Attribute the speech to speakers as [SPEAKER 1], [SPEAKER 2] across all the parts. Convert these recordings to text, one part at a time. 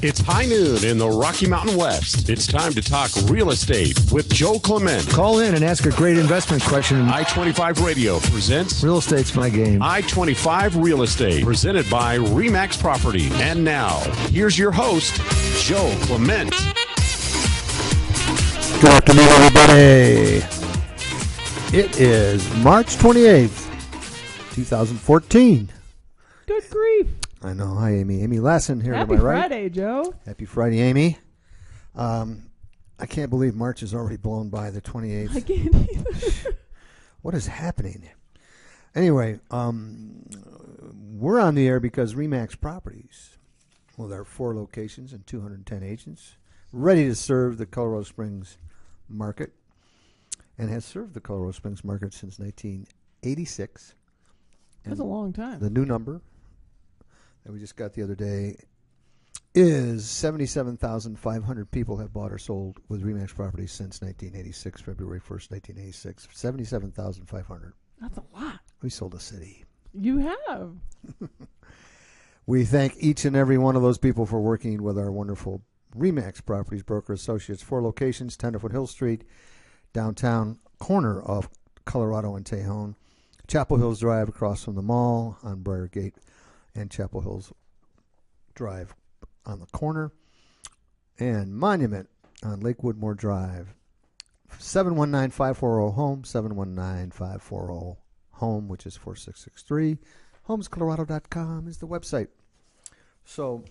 [SPEAKER 1] It's high noon in the Rocky Mountain West. It's time to talk real estate with Joe Clement.
[SPEAKER 2] Call in and ask a great investment question.
[SPEAKER 1] I-25 Radio presents
[SPEAKER 2] Real Estate's My Game.
[SPEAKER 1] I-25 Real Estate, presented by RE/MAX Property. And now, here's your host, Joe Clement.
[SPEAKER 2] Good afternoon, everybody. It is March 28th, 2014.
[SPEAKER 3] Good grief.
[SPEAKER 2] I know. Hi, Amy. Amy Lassen here.
[SPEAKER 3] Happy
[SPEAKER 2] am I right?
[SPEAKER 3] Friday, Joe.
[SPEAKER 2] Happy Friday, Amy. I can't believe March is already blown by the 28th.
[SPEAKER 3] I can't either.
[SPEAKER 2] What is happening? Anyway, we're on the air because RE/MAX Properties, with our 4 locations and 210 agents, ready to serve the Colorado Springs market, and has served the Colorado Springs market since 1986.
[SPEAKER 3] That's a long time.
[SPEAKER 2] The new number that we just got the other day is 77,500 people have bought or sold with RE/MAX Properties since 1986, February 1st, 1986. 77,500.
[SPEAKER 3] That's a lot.
[SPEAKER 2] We sold a city.
[SPEAKER 3] You have.
[SPEAKER 2] We thank each and every one of those people for working with our wonderful RE/MAX Properties Broker Associates. 4 locations, Tenderfoot Hill Street, downtown corner of Colorado and Tejon, Chapel Hills Drive across from the mall on Briargate, and Chapel Hills Drive on the corner, and Monument on Lake Woodmore Drive. 719-540-HOME, 719-540-HOME, which is 4663. HomesColorado.com is the website. So,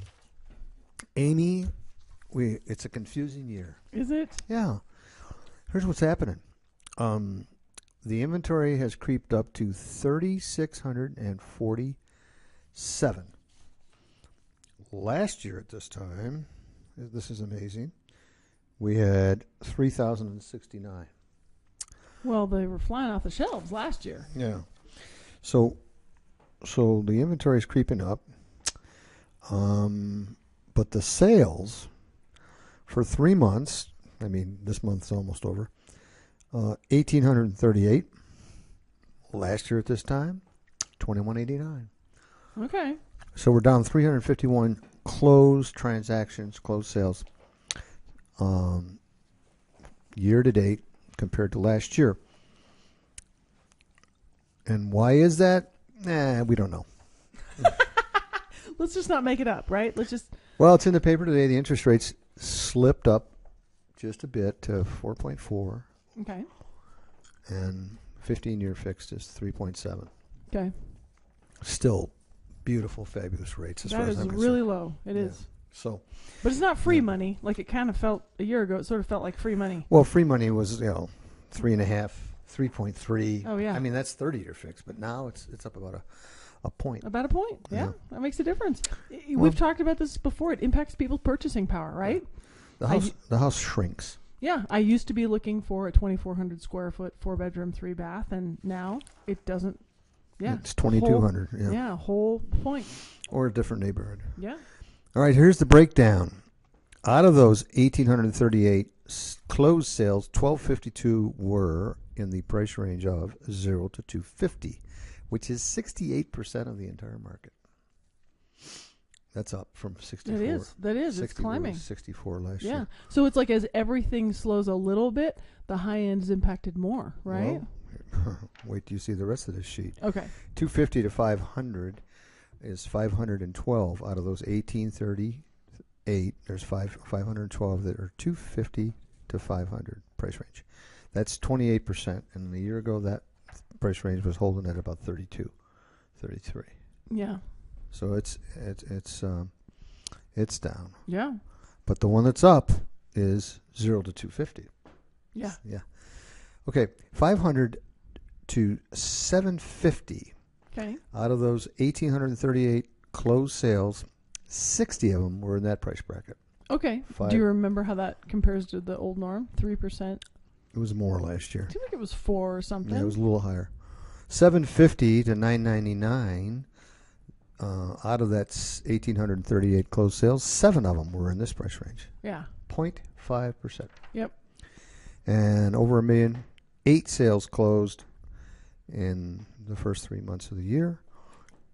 [SPEAKER 2] Amy, it's a confusing year.
[SPEAKER 3] Is it?
[SPEAKER 2] Yeah. Here's what's happening. The inventory has creeped up to 3,647. Last year at this time, this is amazing, we had 3,069.
[SPEAKER 3] Well, they were flying off the shelves last year.
[SPEAKER 2] Yeah. So the inventory is creeping up. But the sales for 3 months, I mean, this month's almost over, 1,838. Last year at this time, 2,189.
[SPEAKER 3] Okay.
[SPEAKER 2] So we're down 351 closed transactions, closed sales, year to date compared to last year. And why is that? We don't know.
[SPEAKER 3] Let's just not make it up, right? Let's just.
[SPEAKER 2] Well, it's in the paper today. The interest rates slipped up just a bit to 4.4.
[SPEAKER 3] Okay.
[SPEAKER 2] And 15-year fixed is 3.7.
[SPEAKER 3] Okay.
[SPEAKER 2] Still beautiful, fabulous rates as far as I'm concerned.
[SPEAKER 3] That is really low. It is.
[SPEAKER 2] So,
[SPEAKER 3] but it's not free money. Like it kind of felt a year ago. It sort of felt like free money.
[SPEAKER 2] well, free money was 3.5, 3.3.
[SPEAKER 3] Oh, yeah.
[SPEAKER 2] I mean, that's 30-year fixed, but now it's up about a point.
[SPEAKER 3] About a point. Yeah. That makes a difference.
[SPEAKER 2] Well,
[SPEAKER 3] We've talked about this before. It impacts people's purchasing power, right?
[SPEAKER 2] The house shrinks.
[SPEAKER 3] Yeah, I used to be looking for a 2,400 square foot, 4-bedroom, 3-bath, and now it doesn't. Yeah,
[SPEAKER 2] It's 2,200.
[SPEAKER 3] Yeah, whole point.
[SPEAKER 2] Or a different neighborhood.
[SPEAKER 3] Yeah.
[SPEAKER 2] All right, here's the breakdown. Out of those 1,838 closed sales, 1,252 were in the price range of 0 to 250, which is 68% of the entire market. That's up from 64.
[SPEAKER 3] It is. That is. It's climbing.
[SPEAKER 2] 64 last year.
[SPEAKER 3] Yeah. So it's like as everything slows a little bit, the high end is impacted more, right?
[SPEAKER 2] Well, wait till you see the rest of this sheet.
[SPEAKER 3] Okay.
[SPEAKER 2] 250 to 500 is 512. Out of those 1,838, there's 512 that are 250 to 500 price range. That's 28%. And a year ago, that price range was holding at about 32, 33.
[SPEAKER 3] Yeah.
[SPEAKER 2] So it's down.
[SPEAKER 3] Yeah.
[SPEAKER 2] But the one that's up is 0 to 250.
[SPEAKER 3] Yeah.
[SPEAKER 2] Yeah. Okay, 500 to 750.
[SPEAKER 3] Okay.
[SPEAKER 2] Out of those 1,838 closed sales, 60 of them were in that price bracket.
[SPEAKER 3] Okay. Do you remember how that compares to the old norm? 3%?
[SPEAKER 2] It was more last year.
[SPEAKER 3] I feel like it was 4 or something.
[SPEAKER 2] Yeah, it was a little higher. 750 to 999. Out of that 1,838 closed sales, 7 of them were in this price range.
[SPEAKER 3] Yeah.
[SPEAKER 2] 0.5%.
[SPEAKER 3] Yep.
[SPEAKER 2] And over $1 million, 8 sales closed in the first 3 months of the year,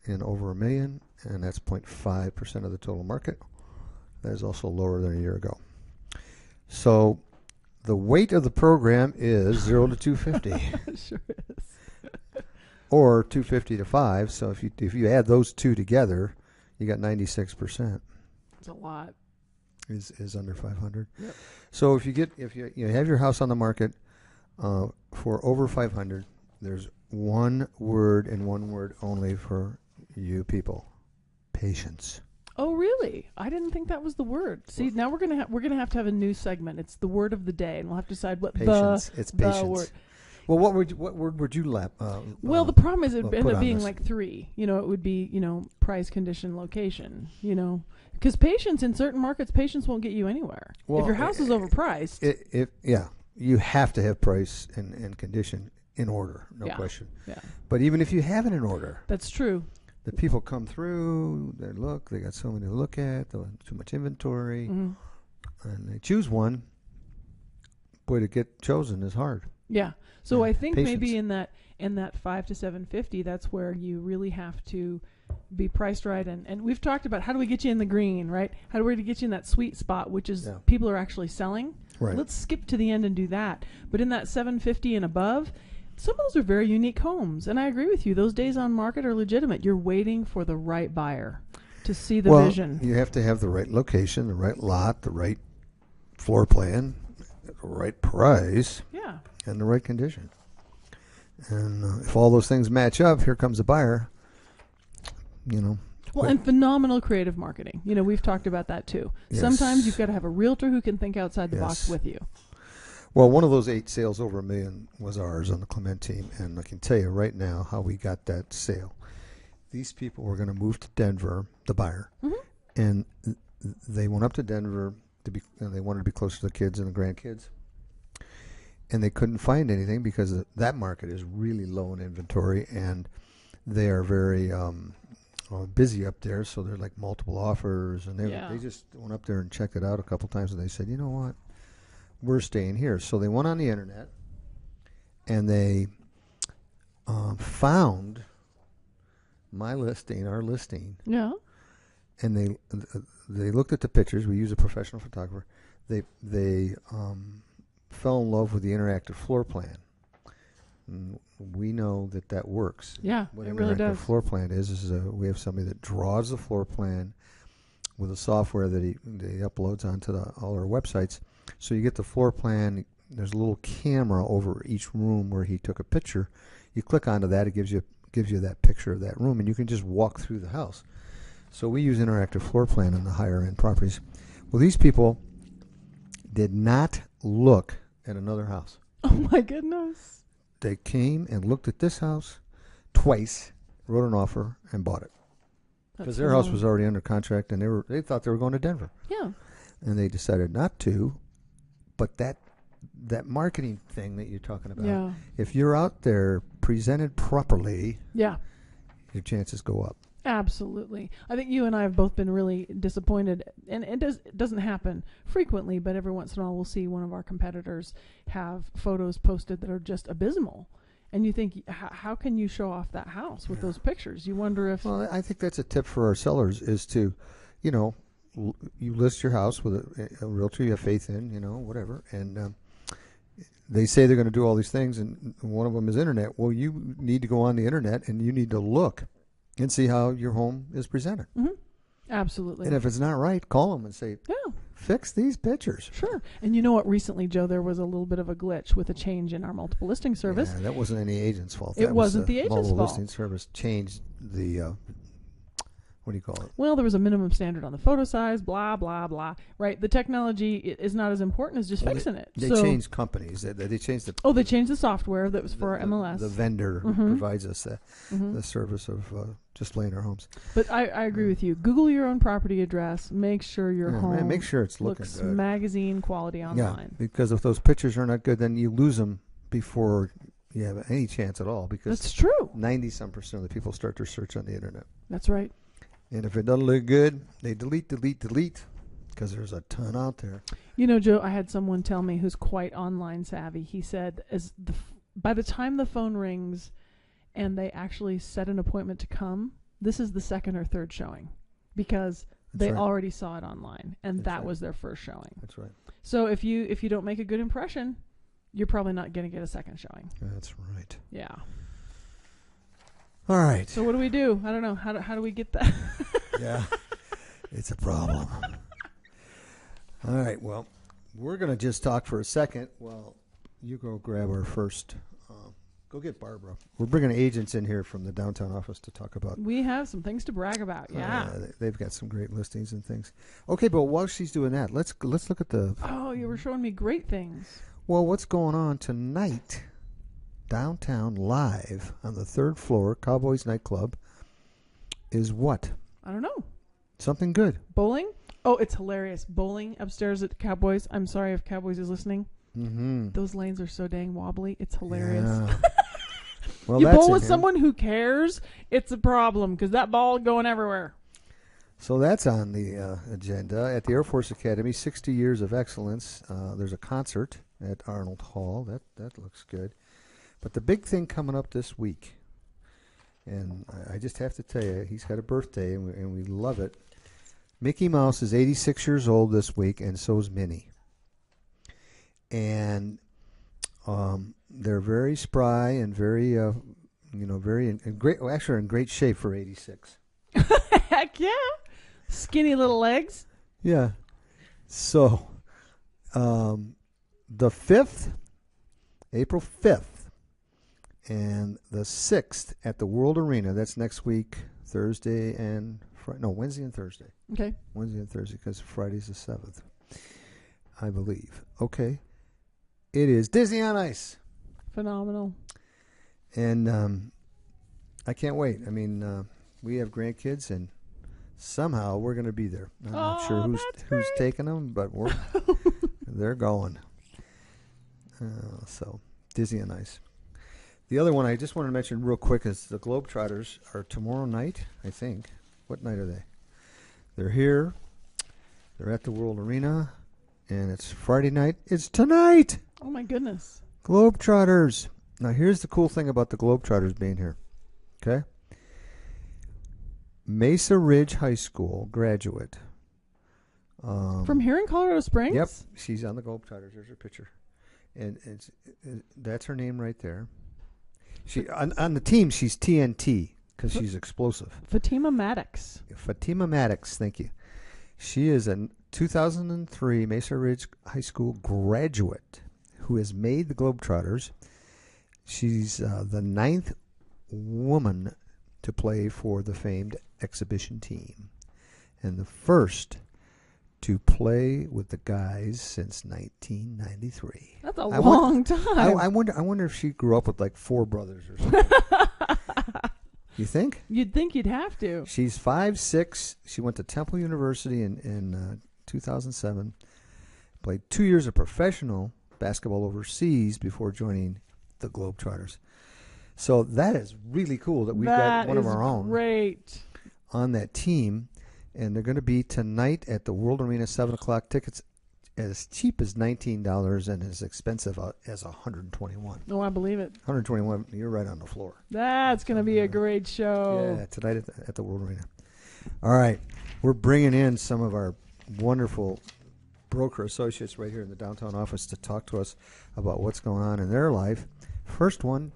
[SPEAKER 2] and over $1 million, and that's 0.5% of the total market. That is also lower than a year ago. So the weight of the program is 0 to 250.
[SPEAKER 3] Sure is.
[SPEAKER 2] Or 250 to 5. So if you add those two together, you got 96%.
[SPEAKER 3] It's a lot.
[SPEAKER 2] Is under 500.
[SPEAKER 3] Yep.
[SPEAKER 2] So if you have your house on the market for over 500, there's one word and one word only for you people: patience.
[SPEAKER 3] Oh, really? I didn't think that was the word. See, now we're gonna have to have a new segment. It's the word of the day, and we'll have to decide what
[SPEAKER 2] Patience. It's
[SPEAKER 3] the
[SPEAKER 2] patience.
[SPEAKER 3] word.
[SPEAKER 2] Well, what word would you
[SPEAKER 3] Well, the problem is it would end
[SPEAKER 2] put
[SPEAKER 3] up
[SPEAKER 2] on
[SPEAKER 3] being
[SPEAKER 2] this?
[SPEAKER 3] like 3. You know, it would be, price, condition, location. Because patience in certain markets, patience won't get you anywhere.
[SPEAKER 2] Well,
[SPEAKER 3] if your house is overpriced,
[SPEAKER 2] you have to have price and condition in order, no question.
[SPEAKER 3] Yeah,
[SPEAKER 2] But even if you have it in order,
[SPEAKER 3] that's true.
[SPEAKER 2] the people come through, they got so many to look at, too much inventory, and they choose one. Boy, to get chosen is hard.
[SPEAKER 3] Yeah. So
[SPEAKER 2] Yeah,
[SPEAKER 3] I think
[SPEAKER 2] patience.
[SPEAKER 3] maybe in that 5 to 750, that's where you really have to be priced right. And we've talked about how do we get you in the green, right? How do we get you in that sweet spot, which is people are actually selling.
[SPEAKER 2] Right.
[SPEAKER 3] Let's skip to the end and do that. But in that 750 and above, some of those are very unique homes. And I agree with you. Those days on market are legitimate. You're waiting for the right buyer to see the vision.
[SPEAKER 2] You have to have the right location, the right lot, the right floor plan, the right price,
[SPEAKER 3] Yeah.
[SPEAKER 2] and the right condition. And if all those things match up, here comes a buyer.
[SPEAKER 3] Well, and phenomenal creative marketing. We've talked about that too.
[SPEAKER 2] Yes.
[SPEAKER 3] Sometimes you've got to have a realtor who can think outside the box with you.
[SPEAKER 2] Well, one of those 8 sales over $1 million was ours on the Clement team, and I can tell you right now how we got that sale. These people were going to move to Denver, the buyer, and they went up to Denver they wanted to be closer to the kids and the grandkids, and they couldn't find anything because that market is really low in inventory, and they are very busy up there, so they're like multiple offers, and they just went up there and checked it out a couple times, and they said, you know what, we're staying here. So they went on the internet, and they found my listing, our listing.
[SPEAKER 3] Yeah.
[SPEAKER 2] And they looked at the pictures. We use a professional photographer. They fell in love with the interactive floor plan. And we know that works.
[SPEAKER 3] Yeah,
[SPEAKER 2] what
[SPEAKER 3] it really does.
[SPEAKER 2] Interactive floor plan is we have somebody that draws the floor plan with a software that he uploads onto all our websites. So you get the floor plan. There's a little camera over each room where he took a picture. You click onto that, it gives you that picture of that room, and you can just walk through the house. So we use interactive floor plan in the higher end properties. Well, these people did not look at another house.
[SPEAKER 3] Oh my goodness.
[SPEAKER 2] They came and looked at this house twice, wrote an offer, and bought it. Because their house was already under contract, and they thought they were going to Denver.
[SPEAKER 3] Yeah.
[SPEAKER 2] And they decided not to. But that marketing thing that you're talking about, if you're out there presented properly, your chances go up.
[SPEAKER 3] Absolutely. I think you and I have both been really disappointed, and it doesn't happen frequently, but every once in a while we'll see one of our competitors have photos posted that are just abysmal. And you think, how can you show off that house with those pictures? You wonder if...
[SPEAKER 2] Well, I think that's a tip for our sellers is to, you list your house with a realtor you have faith in, whatever, and they say they're going to do all these things, and one of them is internet. Well, you need to go on the internet, and you need to look and see how your home is presented.
[SPEAKER 3] Mm-hmm. Absolutely.
[SPEAKER 2] And if it's not right, call them and say, fix these pictures.
[SPEAKER 3] Sure. And you know what? Recently, Joe, there was a little bit of a glitch with a change in our multiple listing service.
[SPEAKER 2] Yeah, that wasn't any agent's fault.
[SPEAKER 3] It wasn't the agent's fault.
[SPEAKER 2] Multiple listing service changed the... what do you call it?
[SPEAKER 3] Well, there was a minimum standard on the photo size, blah, blah, blah. Right? The technology is not as important as just fixing it.
[SPEAKER 2] They changed companies. They changed the...
[SPEAKER 3] Oh, they changed the software that was for our MLS.
[SPEAKER 2] The vendor who provides us the service of just laying our homes.
[SPEAKER 3] But I agree with you. Google your own property address. Make sure your home
[SPEAKER 2] make sure it's
[SPEAKER 3] looks
[SPEAKER 2] good.
[SPEAKER 3] magazine quality online.
[SPEAKER 2] Yeah, because if those pictures are not good, then you lose them before you have any chance at all. Because
[SPEAKER 3] that's true.
[SPEAKER 2] 90% of the people start their search on the internet.
[SPEAKER 3] That's right.
[SPEAKER 2] And if it doesn't look good, they delete, because there's a ton out there.
[SPEAKER 3] Joe, I had someone tell me who's quite online savvy. He said, by the time the phone rings and they actually set an appointment to come, this is the second or third showing, because They
[SPEAKER 2] right.
[SPEAKER 3] already saw it online, and
[SPEAKER 2] That's
[SPEAKER 3] that
[SPEAKER 2] right.
[SPEAKER 3] was their first showing.
[SPEAKER 2] That's right.
[SPEAKER 3] So if you don't make a good impression, you're probably not going to get a second showing.
[SPEAKER 2] That's right.
[SPEAKER 3] Yeah.
[SPEAKER 2] All right.
[SPEAKER 3] So what do we do? I don't know. How do we get that?
[SPEAKER 2] Yeah. It's a problem. All right. Well, we're going to just talk for a second. Well, you go grab our first. Go get Barbara. We're bringing agents in here from the downtown office to talk about.
[SPEAKER 3] We have some things to brag about. Yeah.
[SPEAKER 2] They've got some great listings and things. Okay, but while she's doing that, let's look at the.
[SPEAKER 3] Oh, you were showing me great things.
[SPEAKER 2] Well, what's going on tonight? Downtown live on the 3rd floor, Cowboys nightclub, is what?
[SPEAKER 3] I don't know.
[SPEAKER 2] Something good.
[SPEAKER 3] Bowling? Oh, it's hilarious. Bowling upstairs at Cowboys. I'm sorry if Cowboys is listening.
[SPEAKER 2] Mm-hmm.
[SPEAKER 3] Those lanes are so dang wobbly. It's hilarious.
[SPEAKER 2] Yeah. Well,
[SPEAKER 3] you
[SPEAKER 2] that's
[SPEAKER 3] bowl
[SPEAKER 2] in
[SPEAKER 3] with
[SPEAKER 2] here.
[SPEAKER 3] someone who cares, it's a problem because that ball is going everywhere.
[SPEAKER 2] So that's on the agenda at the Air Force Academy. 60 years of excellence. There's a concert at Arnold Hall. That looks good. But the big thing coming up this week, and I just have to tell you, he's got a birthday, and we love it. Mickey Mouse is 86 years old this week, and so is Minnie. And they're very spry and very, very in great. Well, actually, are in great shape for 86.
[SPEAKER 3] Heck yeah. Skinny little legs.
[SPEAKER 2] Yeah. So, the 5th, April 5th, and the 6th at the World Arena. That's next week, Thursday and Wednesday and Thursday.
[SPEAKER 3] Okay.
[SPEAKER 2] Wednesday and Thursday because Friday's the 7th, I believe. Okay. It is Disney on Ice.
[SPEAKER 3] Phenomenal.
[SPEAKER 2] And I can't wait. I mean, we have grandkids, and somehow we're going to be there. I'm not sure who's taking them, but they're going. So, Disney on Ice. The other one I just wanted to mention real quick is the Globetrotters are tomorrow night, I think. What night are they? They're here. They're at the World Arena, and it's Friday night. It's tonight!
[SPEAKER 3] Oh, my goodness.
[SPEAKER 2] Globetrotters. Now, here's the cool thing about the Globetrotters being here. Okay? Mesa Ridge High School graduate.
[SPEAKER 3] From here in Colorado Springs?
[SPEAKER 2] Yep. She's on the Globetrotters. There's her picture. And that's her name right there. She on the team, she's TNT because she's explosive.
[SPEAKER 3] Fatima Maddox.
[SPEAKER 2] Fatima Maddox, thank you. She is a 2003 Mesa Ridge High School graduate who has made the Globetrotters. She's the 9th woman to play for the famed exhibition team and the first to play with the guys since 1993.
[SPEAKER 3] That's a long time.
[SPEAKER 2] I wonder if she grew up with like 4 brothers or something. You think?
[SPEAKER 3] You'd think you'd have to.
[SPEAKER 2] She's 5'6". She went to Temple University in 2007. Played 2 years of professional basketball overseas before joining the Globetrotters. So that is really cool that we've got one of our own on that team. And they're going to be tonight at the World Arena, 7 o'clock. Tickets as cheap as $19 and as expensive as $121.
[SPEAKER 3] Oh, I believe it.
[SPEAKER 2] $121. You're right on the floor.
[SPEAKER 3] That's going to be a great show.
[SPEAKER 2] Yeah, tonight at the World Arena. All right. We're bringing in some of our wonderful broker associates right here in the downtown office to talk to us about what's going on in their life. First one,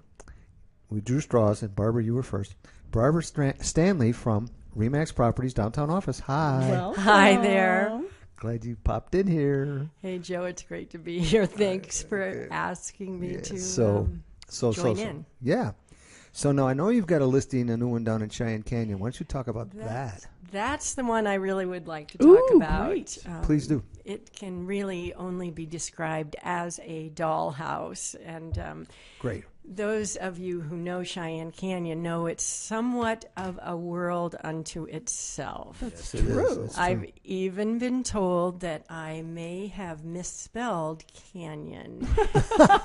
[SPEAKER 2] we drew straws, and Barbara, you were first. Barbara Stanley from RE/MAX Properties downtown office. Hi.
[SPEAKER 3] Welcome.
[SPEAKER 4] Hi there.
[SPEAKER 2] Glad you popped in here.
[SPEAKER 4] Hey, Joe, it's great to be here. Thanks for asking me to join in.
[SPEAKER 2] Yeah. So now I know you've got a listing, a new one down in Cheyenne Canyon. Why don't you talk about that?
[SPEAKER 4] That's the one I really would like to talk about.
[SPEAKER 3] Great.
[SPEAKER 2] Please do.
[SPEAKER 4] It can really only be described as a dollhouse. And
[SPEAKER 2] Great.
[SPEAKER 4] those of you who know Cheyenne Canyon know it's somewhat of a world unto itself.
[SPEAKER 3] That's
[SPEAKER 2] Yes, it
[SPEAKER 3] true.
[SPEAKER 2] is. That's
[SPEAKER 4] I've
[SPEAKER 2] true.
[SPEAKER 4] even been told that I may have misspelled canyon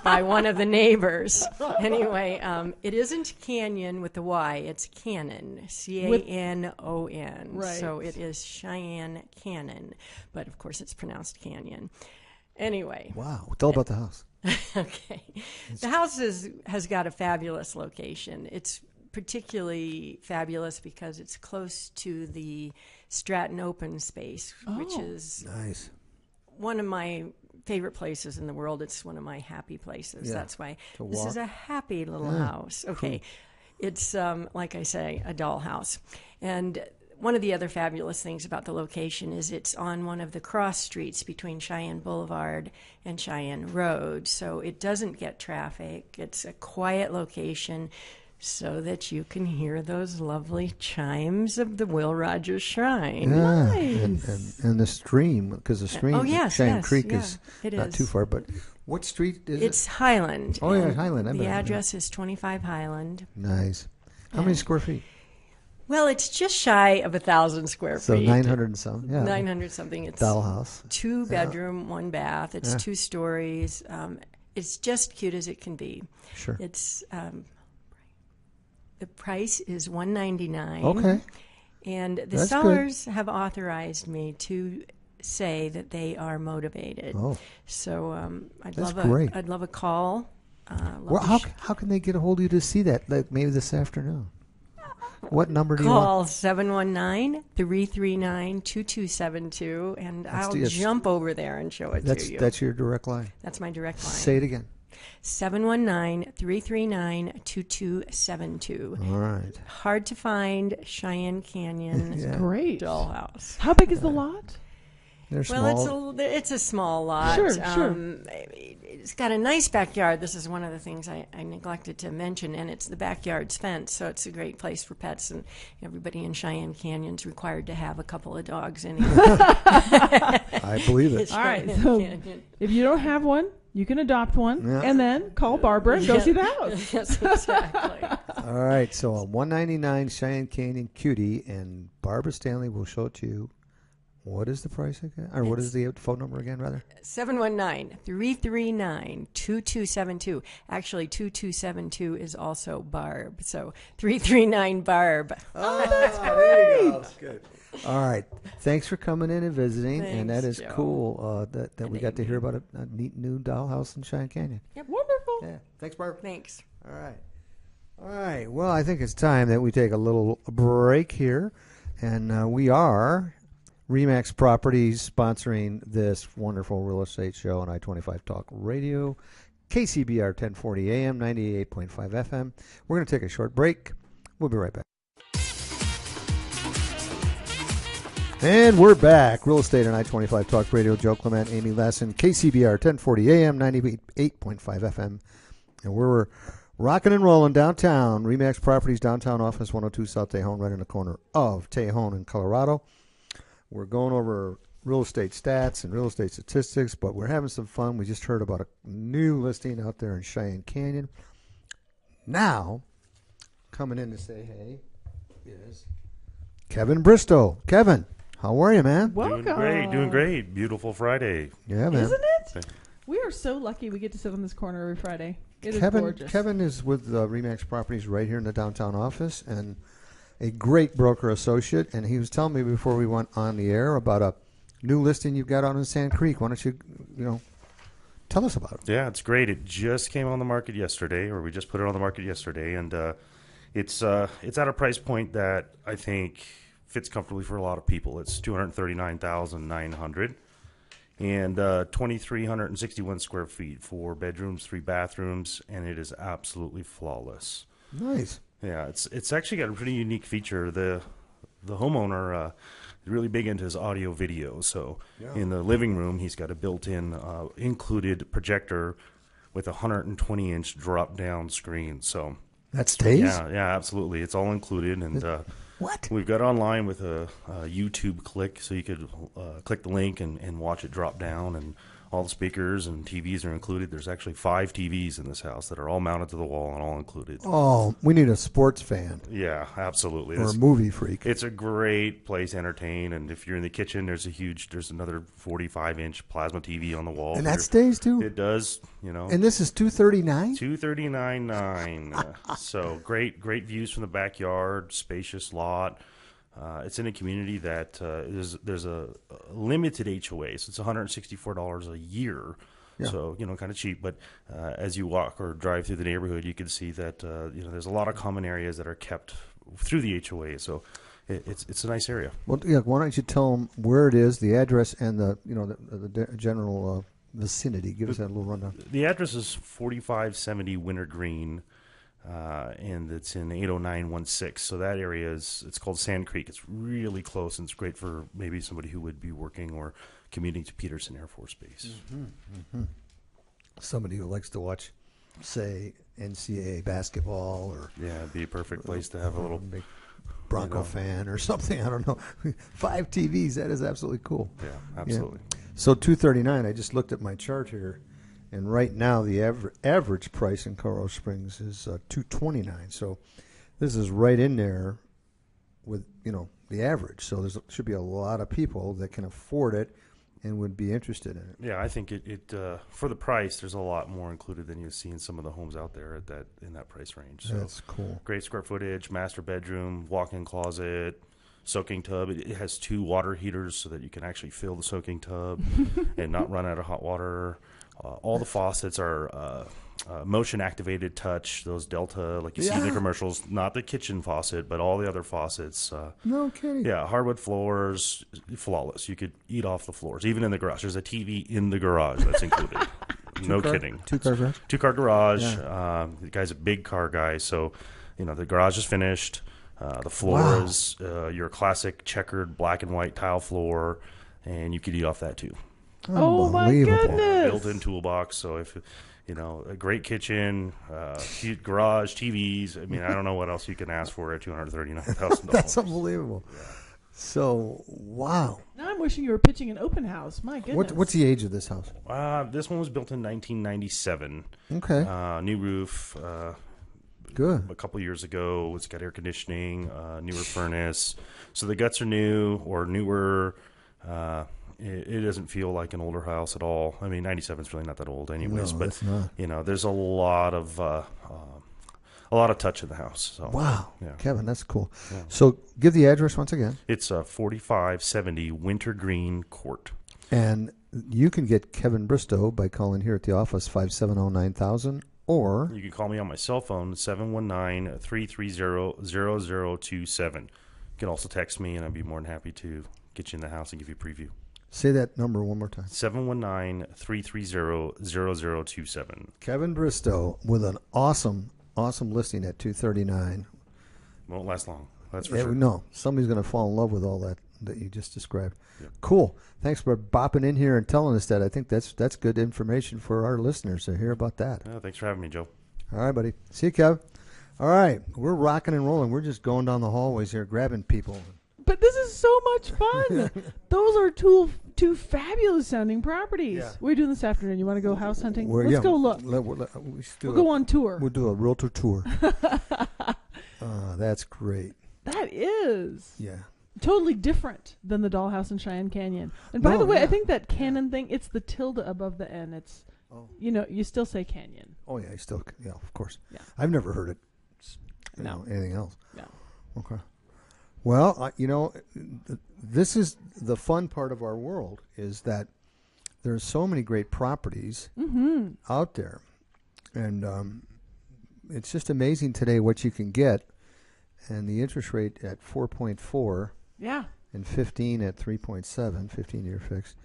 [SPEAKER 4] by one of the neighbors. Anyway, it isn't canyon with the Y, it's Cannon, Canon.
[SPEAKER 3] Right.
[SPEAKER 4] So it is Cheyenne Cannon, but of course it's pronounced canyon. Anyway.
[SPEAKER 2] Wow. Tell about the house.
[SPEAKER 4] Okay. The house has got a fabulous location. It's particularly fabulous because it's close to the Stratton Open Space, which is
[SPEAKER 2] nice.
[SPEAKER 4] one of my favorite places in the world. It's one of my happy places.
[SPEAKER 2] Yeah.
[SPEAKER 4] That's why
[SPEAKER 2] To
[SPEAKER 4] this
[SPEAKER 2] walk.
[SPEAKER 4] is a happy little house. Okay. It's, like I say, a dollhouse. And one of the other fabulous things about the location is it's on one of the cross streets between Cheyenne Boulevard and Cheyenne Road. So it doesn't get traffic. It's a quiet location so that you can hear those lovely chimes of the Will Rogers Shrine.
[SPEAKER 2] Yeah,
[SPEAKER 3] Nice.
[SPEAKER 2] and the stream, because the stream,
[SPEAKER 4] Oh, yes,
[SPEAKER 2] Cheyenne
[SPEAKER 4] yes,
[SPEAKER 2] Creek
[SPEAKER 4] yeah,
[SPEAKER 2] is
[SPEAKER 4] it
[SPEAKER 2] not
[SPEAKER 4] is.
[SPEAKER 2] too far. But what street is
[SPEAKER 4] It's Highland.
[SPEAKER 2] Oh, yeah,
[SPEAKER 4] and
[SPEAKER 2] Highland, I
[SPEAKER 4] The
[SPEAKER 2] bet, yeah.
[SPEAKER 4] address is 25 Highland.
[SPEAKER 2] it? Nice. How many square feet?
[SPEAKER 4] Well, it's just shy of 1,000 square
[SPEAKER 2] So
[SPEAKER 4] feet.
[SPEAKER 2] 900 and some. Yeah.
[SPEAKER 4] 900 something. It's
[SPEAKER 2] Dollhouse.
[SPEAKER 4] 2 bedroom, 1 bath. It's
[SPEAKER 2] Yeah.
[SPEAKER 4] 2 stories. It's just cute as it can be.
[SPEAKER 2] Sure.
[SPEAKER 4] It's the price is $199.
[SPEAKER 2] Okay.
[SPEAKER 4] And the
[SPEAKER 2] That's
[SPEAKER 4] sellers have authorized me to say that they are motivated.
[SPEAKER 2] Oh.
[SPEAKER 4] So I'd
[SPEAKER 2] That's
[SPEAKER 4] love
[SPEAKER 2] great.
[SPEAKER 4] I'd love a call. Love
[SPEAKER 2] Well,
[SPEAKER 4] to
[SPEAKER 2] how can they get a hold of you to see that? Like maybe this afternoon. What number do you want?
[SPEAKER 4] Call 719-339-2272, and I'll
[SPEAKER 2] yes.
[SPEAKER 4] jump over there and show it to you.
[SPEAKER 2] That's your direct line.
[SPEAKER 4] That's my direct line.
[SPEAKER 2] Say it again.
[SPEAKER 4] 719-339-2272.
[SPEAKER 2] All right.
[SPEAKER 4] Hard to find Cheyenne Canyon
[SPEAKER 2] Yeah.
[SPEAKER 3] Great.
[SPEAKER 4] dollhouse.
[SPEAKER 3] How big is the lot?
[SPEAKER 2] They're
[SPEAKER 4] Well,
[SPEAKER 2] small.
[SPEAKER 4] it's a small lot.
[SPEAKER 3] Sure, sure.
[SPEAKER 4] It's got a nice backyard. This is one of the things I neglected to mention, and it's the backyard's fenced, so it's a great place for pets. And everybody in Cheyenne Canyon's required to have a couple of dogs anyway.
[SPEAKER 2] I believe it.
[SPEAKER 3] All right.
[SPEAKER 4] Cheyenne
[SPEAKER 3] So
[SPEAKER 4] Canyon.
[SPEAKER 3] if you don't have one, you can adopt one,
[SPEAKER 2] Yeah.
[SPEAKER 3] and then call Barbara and go
[SPEAKER 4] Yeah.
[SPEAKER 3] see the house.
[SPEAKER 4] Yes, exactly.
[SPEAKER 2] All right. So $199 Cheyenne Canyon Cutie, and Barbara Stanley will show it to you. What is the price again? Or what is the phone number again, rather?
[SPEAKER 4] 719-339-2272. Actually, 2272 is also Barb. So 339-BARB.
[SPEAKER 2] Oh, that's great. That's good. All right. Thanks for coming in and visiting. and that
[SPEAKER 4] Thanks,
[SPEAKER 2] is
[SPEAKER 4] Joe.
[SPEAKER 2] cool that we got to hear about a neat new dollhouse in Cheyenne Canyon.
[SPEAKER 3] Wonderful.
[SPEAKER 2] Yeah. Thanks, Barb.
[SPEAKER 4] Thanks.
[SPEAKER 2] All right. All right. Well, I think it's time that we take a little break here. And we are RE/MAX Properties sponsoring this wonderful real estate show on I-25 Talk Radio, KCBR 1040 AM, 98.5 FM. We're going to take a short break. We'll be right back. And we're back. Real estate on I-25 Talk Radio. Joe Clement, Amy Lassen, KCBR 1040 AM, 98.5 FM. And we're rocking and rolling downtown. RE/MAX Properties downtown office, 102 South Tejon, right in the corner of Tejon in Colorado. We're going over real estate stats and real estate statistics, but we're having some fun. We just heard about a new listing out there in Cheyenne Canyon. Now, coming in to say hey is Kevin Bristow. Kevin, how are you, man?
[SPEAKER 3] Welcome.
[SPEAKER 5] Doing great. Beautiful Friday.
[SPEAKER 2] Yeah, man.
[SPEAKER 3] Isn't it? We are so lucky we get to sit on this corner every Friday. It is
[SPEAKER 2] Kevin,
[SPEAKER 3] gorgeous.
[SPEAKER 2] Kevin is with RE/MAX Properties right here in the downtown office, and a great broker associate. And he was telling me before we went on the air about a new listing you've got out in Sand Creek. Why don't you tell us about it?
[SPEAKER 5] Yeah, it's great. It just came on the market yesterday, or we just put it on the market yesterday, and it's at a price point that I think fits comfortably for a lot of people. It's $239,900 and 2,361 square feet, 4 bedrooms, 3 bathrooms, and it is absolutely flawless.
[SPEAKER 2] Nice.
[SPEAKER 5] Yeah, it's actually got a pretty unique feature. The homeowner is really big into his audio video. So in the living room, he's got a built-in included projector with a 120-inch drop-down screen. So
[SPEAKER 2] That stays?
[SPEAKER 5] yeah, absolutely. It's all included, and
[SPEAKER 2] What?
[SPEAKER 5] we've got online with a YouTube click, so you could click the link and watch it drop down, and all the speakers and TVs are included. There's actually 5 TVs in this house that are all mounted to the wall and all included.
[SPEAKER 2] Oh, we need a sports fan
[SPEAKER 5] Yeah, absolutely.
[SPEAKER 2] or a movie freak.
[SPEAKER 5] It's a great place to entertain, and if you're in the kitchen, there's another 45-inch plasma TV on the wall.
[SPEAKER 2] And that stays, too?
[SPEAKER 5] It does,
[SPEAKER 2] And this is $239?
[SPEAKER 5] $239,900. So great views from the backyard, spacious lot. It's in a community that there's a limited HOA, so it's $164 a year
[SPEAKER 2] Yeah.
[SPEAKER 5] So, kind of cheap. But as you walk or drive through the neighborhood, you can see that, there's a lot of common areas that are kept through the HOA. So it's a nice area.
[SPEAKER 2] Well, yeah. Why don't you tell them where it is, the address, and the general vicinity? Give us that little rundown.
[SPEAKER 5] The address is 4570 Winter Green, and it's in 80916. So that area it's called Sand Creek. It's really close, and it's great for maybe somebody who would be working or commuting to Peterson Air Force Base.
[SPEAKER 2] Somebody who likes to watch, say, NCAA basketball, or
[SPEAKER 5] Yeah, it'd be a perfect place to have a little.
[SPEAKER 2] big Bronco fan or something. I don't know. 5 TVs. That is absolutely cool.
[SPEAKER 5] Yeah, absolutely.
[SPEAKER 2] So 239. I just looked at my chart here, and right now the average price in Colorado Springs is 229. So this is right in there with the average. So there should be a lot of people that can afford it and would be interested in it.
[SPEAKER 5] Yeah, I think it for the price, there's a lot more included than you see in some of the homes out there in that price range. So
[SPEAKER 2] That's cool.
[SPEAKER 5] great square footage, master bedroom, walk-in closet, soaking tub. It has 2 water heaters so that you can actually fill the soaking tub and not run out of hot water. All the faucets are motion-activated touch, those Delta, like you see in the commercials, not the kitchen faucet, but all the other faucets.
[SPEAKER 2] No kidding.
[SPEAKER 5] Yeah, hardwood floors, flawless. You could eat off the floors, even in the garage. There's a TV in the garage that's included. Kidding.
[SPEAKER 2] 2-car garage?
[SPEAKER 5] 2-car garage.
[SPEAKER 2] Yeah.
[SPEAKER 5] The guy's a big car guy, so the garage is finished. The floor is your classic checkered black and white tile floor, and you could eat off that too.
[SPEAKER 3] Oh my goodness!
[SPEAKER 5] Built-in toolbox. So if a great kitchen, garage, TVs. I mean, I don't know what else you can ask for at $239,000.
[SPEAKER 2] That's unbelievable. Yeah. So, wow.
[SPEAKER 3] Now I'm wishing you were pitching an open house. My goodness.
[SPEAKER 2] What's the age of this house?
[SPEAKER 5] This one was built in 1997.
[SPEAKER 2] Okay.
[SPEAKER 5] New roof.
[SPEAKER 2] Good.
[SPEAKER 5] A couple years ago, it's got air conditioning, newer furnace. So the guts are new or newer. It doesn't feel like an older house at all. I mean, 97 is really not that old anyways,
[SPEAKER 2] No,
[SPEAKER 5] but
[SPEAKER 2] it's not.
[SPEAKER 5] there's a lot of touch in the house. So,
[SPEAKER 2] Wow.
[SPEAKER 5] yeah.
[SPEAKER 2] Kevin, that's cool.
[SPEAKER 5] Yeah.
[SPEAKER 2] So give the address once again.
[SPEAKER 5] It's 4570 Winter Green Court.
[SPEAKER 2] And you can get Kevin Bristow by calling here at the office, 570-9000, or
[SPEAKER 5] You can call me on my cell phone, 719-330-0027. You can also text me, and I'd be more than happy to get you in the house and give you a preview.
[SPEAKER 2] say that number one more time.
[SPEAKER 5] 719-330-0027.
[SPEAKER 2] Kevin Bristow with an awesome listing at 239.
[SPEAKER 5] Won't last long. That's for sure.
[SPEAKER 2] No, somebody's going to fall in love with all that you just described.
[SPEAKER 5] Yeah.
[SPEAKER 2] Cool. Thanks for bopping in here and telling us that. I think that's good information for our listeners to hear about that.
[SPEAKER 5] Thanks for having me, Joe.
[SPEAKER 2] All right, buddy. See you, Kev. All right, we're rocking and rolling. We're just going down the hallways here, grabbing people.
[SPEAKER 3] But this is so much fun. Those are two fabulous sounding properties.
[SPEAKER 2] Yeah.
[SPEAKER 3] What are you doing this afternoon? You want to go house hunting?
[SPEAKER 2] We're-
[SPEAKER 3] Let's
[SPEAKER 2] yeah,
[SPEAKER 3] go look.
[SPEAKER 2] We'll
[SPEAKER 3] Go on tour.
[SPEAKER 2] We'll do a realtor tour. That's great.
[SPEAKER 3] That is
[SPEAKER 2] Yeah.
[SPEAKER 3] totally different than the dollhouse in Cheyenne Canyon. And by
[SPEAKER 2] No,
[SPEAKER 3] the way,
[SPEAKER 2] yeah.
[SPEAKER 3] I think that cannon thing, it's the tilde above the N. It's, you still say canyon.
[SPEAKER 2] Oh, yeah, of course.
[SPEAKER 3] Yeah.
[SPEAKER 2] I've never heard it.
[SPEAKER 3] No.
[SPEAKER 2] Anything else.
[SPEAKER 3] No.
[SPEAKER 2] Okay. Well, this is the fun part of our world is that there's so many great properties out there. And it's just amazing today what you can get. And the interest rate at 4.4
[SPEAKER 3] Yeah.
[SPEAKER 2] and 15 at 3.7, 15-year fixed,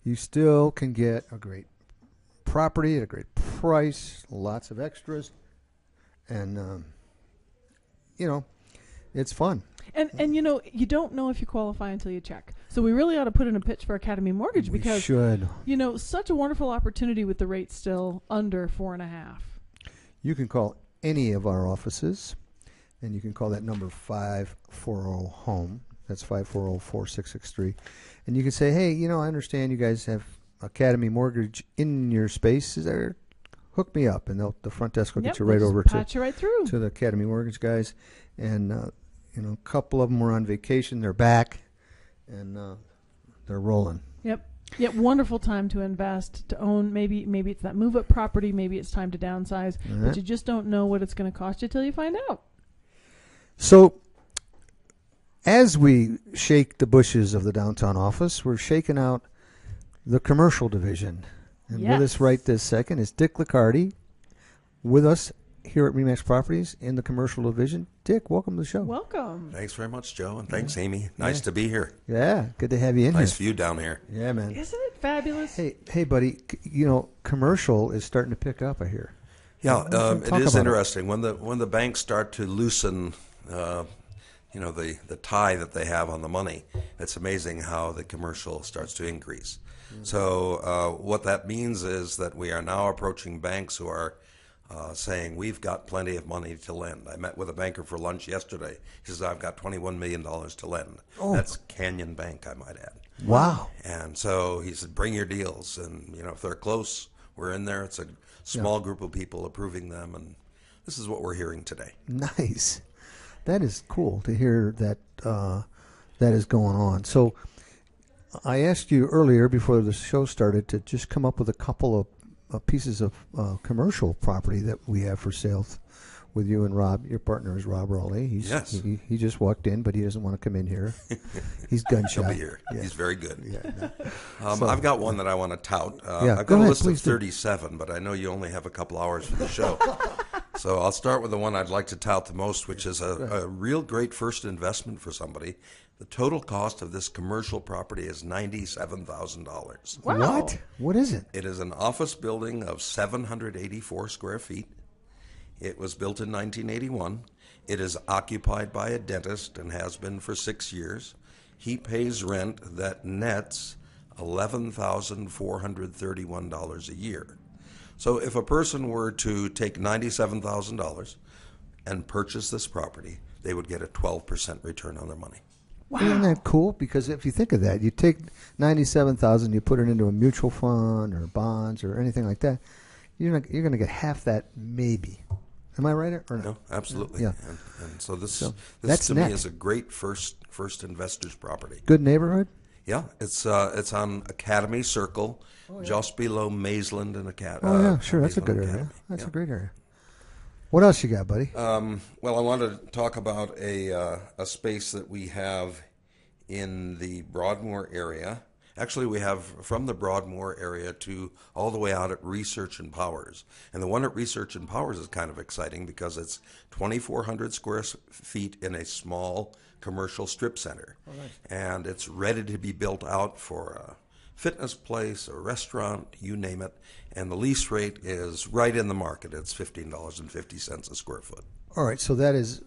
[SPEAKER 2] you still can get a great property at a great price, lots of extras. And, it's fun.
[SPEAKER 3] And you don't know if you qualify until you check. So we really ought to put in a pitch for Academy Mortgage
[SPEAKER 2] We
[SPEAKER 3] because
[SPEAKER 2] should.
[SPEAKER 3] Such a wonderful opportunity with the rate still under 4.5.
[SPEAKER 2] You can call any of our offices, and you can call that number 540-HOME. That's 540-4663. And you can say, hey, I understand you guys have Academy Mortgage in your space. Is there? Hook me up, and the front desk will get you right over
[SPEAKER 3] patch you right through
[SPEAKER 2] to the Academy Mortgage guys. And, a couple of them were on vacation. They're back, and they're rolling.
[SPEAKER 3] Yep. Wonderful time to invest, to own. Maybe it's that move-up property. Maybe it's time to downsize.
[SPEAKER 2] Uh-huh.
[SPEAKER 3] But you just don't know what it's going to cost you till you find out.
[SPEAKER 2] So, as we shake the bushes of the downtown office, we're shaking out the commercial division. And
[SPEAKER 3] Yes.
[SPEAKER 2] with us right this second is Dick Liccardi with us here at RE/MAX Properties in the commercial division. Dick, welcome to the show.
[SPEAKER 3] Welcome.
[SPEAKER 6] Thanks very much, Joe, and thanks, Amy. Nice to be here.
[SPEAKER 2] Yeah, good to have you in
[SPEAKER 6] Nice
[SPEAKER 2] here.
[SPEAKER 6] view down here.
[SPEAKER 2] Yeah, man.
[SPEAKER 3] Isn't it fabulous?
[SPEAKER 2] Hey, buddy. Commercial is starting to pick up, I hear.
[SPEAKER 6] Yeah,
[SPEAKER 2] Talk
[SPEAKER 6] it is
[SPEAKER 2] about it.
[SPEAKER 6] interesting when the banks start to loosen, the tie that they have on the money. It's amazing how the commercial starts to increase. So what that means is that we are now approaching banks who are saying we've got plenty of money to lend. I met with a banker for lunch yesterday. He says I've got $21 million to lend.
[SPEAKER 2] Oh.
[SPEAKER 6] That's Canyon Bank, I might add.
[SPEAKER 2] Wow.
[SPEAKER 6] And so he said, bring your deals. And, if they're close, we're in there. It's a small group of people approving them. And this is what we're hearing today.
[SPEAKER 2] Nice. That is cool to hear that that is going on. So I asked you earlier before the show started to just come up with a couple of pieces of commercial property that we have for sale with you and Rob. Your partner is Rob Raleigh.
[SPEAKER 6] Yes.
[SPEAKER 2] He just walked in, but he doesn't want to come in here. He's gunshot.
[SPEAKER 6] He'll be here.
[SPEAKER 2] Yeah.
[SPEAKER 6] He's very good.
[SPEAKER 2] Yeah,
[SPEAKER 6] I've got one that I want to tout.
[SPEAKER 2] Yeah,
[SPEAKER 6] I've
[SPEAKER 2] go
[SPEAKER 6] got a
[SPEAKER 2] ahead,
[SPEAKER 6] list of
[SPEAKER 2] please do.
[SPEAKER 6] 37, but I know you only have a couple hours for the show. So I'll start with the one I'd like to tout the most, which is a real great first investment for somebody. The total cost of this commercial property is $97,000.
[SPEAKER 3] Wow.
[SPEAKER 2] What? What is it?
[SPEAKER 6] It is an office building of 784 square feet. It was built in 1981. It is occupied by a dentist and has been for 6 years. He pays rent that nets $11,431 a year. So if a person were to take $97,000 and purchase this property, they would get a 12% return on their money.
[SPEAKER 3] Wow.
[SPEAKER 2] Isn't that cool? Because if you think of that, you take $97,000, you put it into a mutual fund or bonds or anything like that, you're going to get half that maybe. Am I right or no?
[SPEAKER 6] No, absolutely.
[SPEAKER 2] Yeah.
[SPEAKER 6] And so this
[SPEAKER 2] that's
[SPEAKER 6] to
[SPEAKER 2] net.
[SPEAKER 6] me is a great first investor's property.
[SPEAKER 2] Good neighborhood?
[SPEAKER 6] Yeah, it's on Academy Circle, just below Maysland and Academy.
[SPEAKER 2] Oh, yeah, sure. That's a good area. That's a great area. What else you got, buddy?
[SPEAKER 6] Well, I want to talk about a space that we have in the Broadmoor area. Actually, we have from the Broadmoor area to all the way out at Research and Powers. And the one at Research and Powers is kind of exciting because it's 2,400 square feet in a small commercial strip center. Oh, nice. And it's ready to be built out for a fitness place, a restaurant, you name it. And the lease rate is right in the market. It's $15.50 a square foot.
[SPEAKER 2] All right, so that is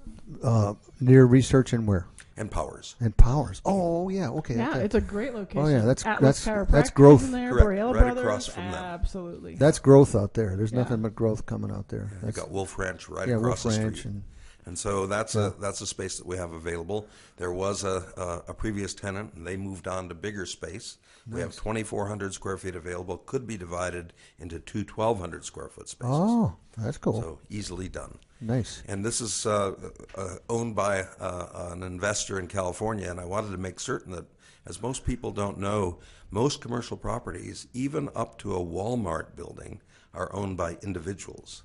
[SPEAKER 2] near Research and where?
[SPEAKER 6] And Powers.
[SPEAKER 2] And Powers. Oh, yeah, okay.
[SPEAKER 3] Yeah,
[SPEAKER 2] okay.
[SPEAKER 3] it's a great location.
[SPEAKER 2] Oh, yeah, that's
[SPEAKER 3] Atlas
[SPEAKER 2] growth.
[SPEAKER 3] Chiropractic is in there,
[SPEAKER 6] Correct,
[SPEAKER 3] Borrella
[SPEAKER 6] right
[SPEAKER 3] Brothers.
[SPEAKER 6] across from them.
[SPEAKER 3] Absolutely.
[SPEAKER 2] That's growth out there. There's
[SPEAKER 3] Yeah.
[SPEAKER 2] nothing but growth coming out there.
[SPEAKER 6] We've
[SPEAKER 2] That's,
[SPEAKER 6] got Wolf Ranch right
[SPEAKER 2] yeah,
[SPEAKER 6] across
[SPEAKER 2] Wolf
[SPEAKER 6] the
[SPEAKER 2] Ranch
[SPEAKER 6] street.
[SPEAKER 2] and
[SPEAKER 6] So that's a space that we have available. There was a previous tenant, and they moved on to bigger space. We have 2,400 square feet available. Could be divided into two 1,200 square foot spaces.
[SPEAKER 2] oh, that's cool.
[SPEAKER 6] So easily done.
[SPEAKER 2] Nice.
[SPEAKER 6] And this is owned by an investor in California, and I wanted to make certain that, as most people don't know, most commercial properties, even up to a Walmart building, are owned by individuals.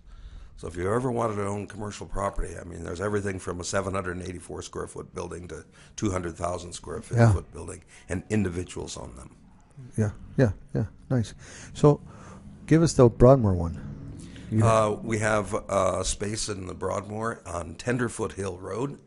[SPEAKER 6] So if you ever wanted to own commercial property, I mean, there's everything from a 784 square foot building to 200,000 square foot building, and individuals own them.
[SPEAKER 2] Yeah. Nice. So give us the Broadmoor one.
[SPEAKER 6] We have a space in the Broadmoor on Tenderfoot Hill Road.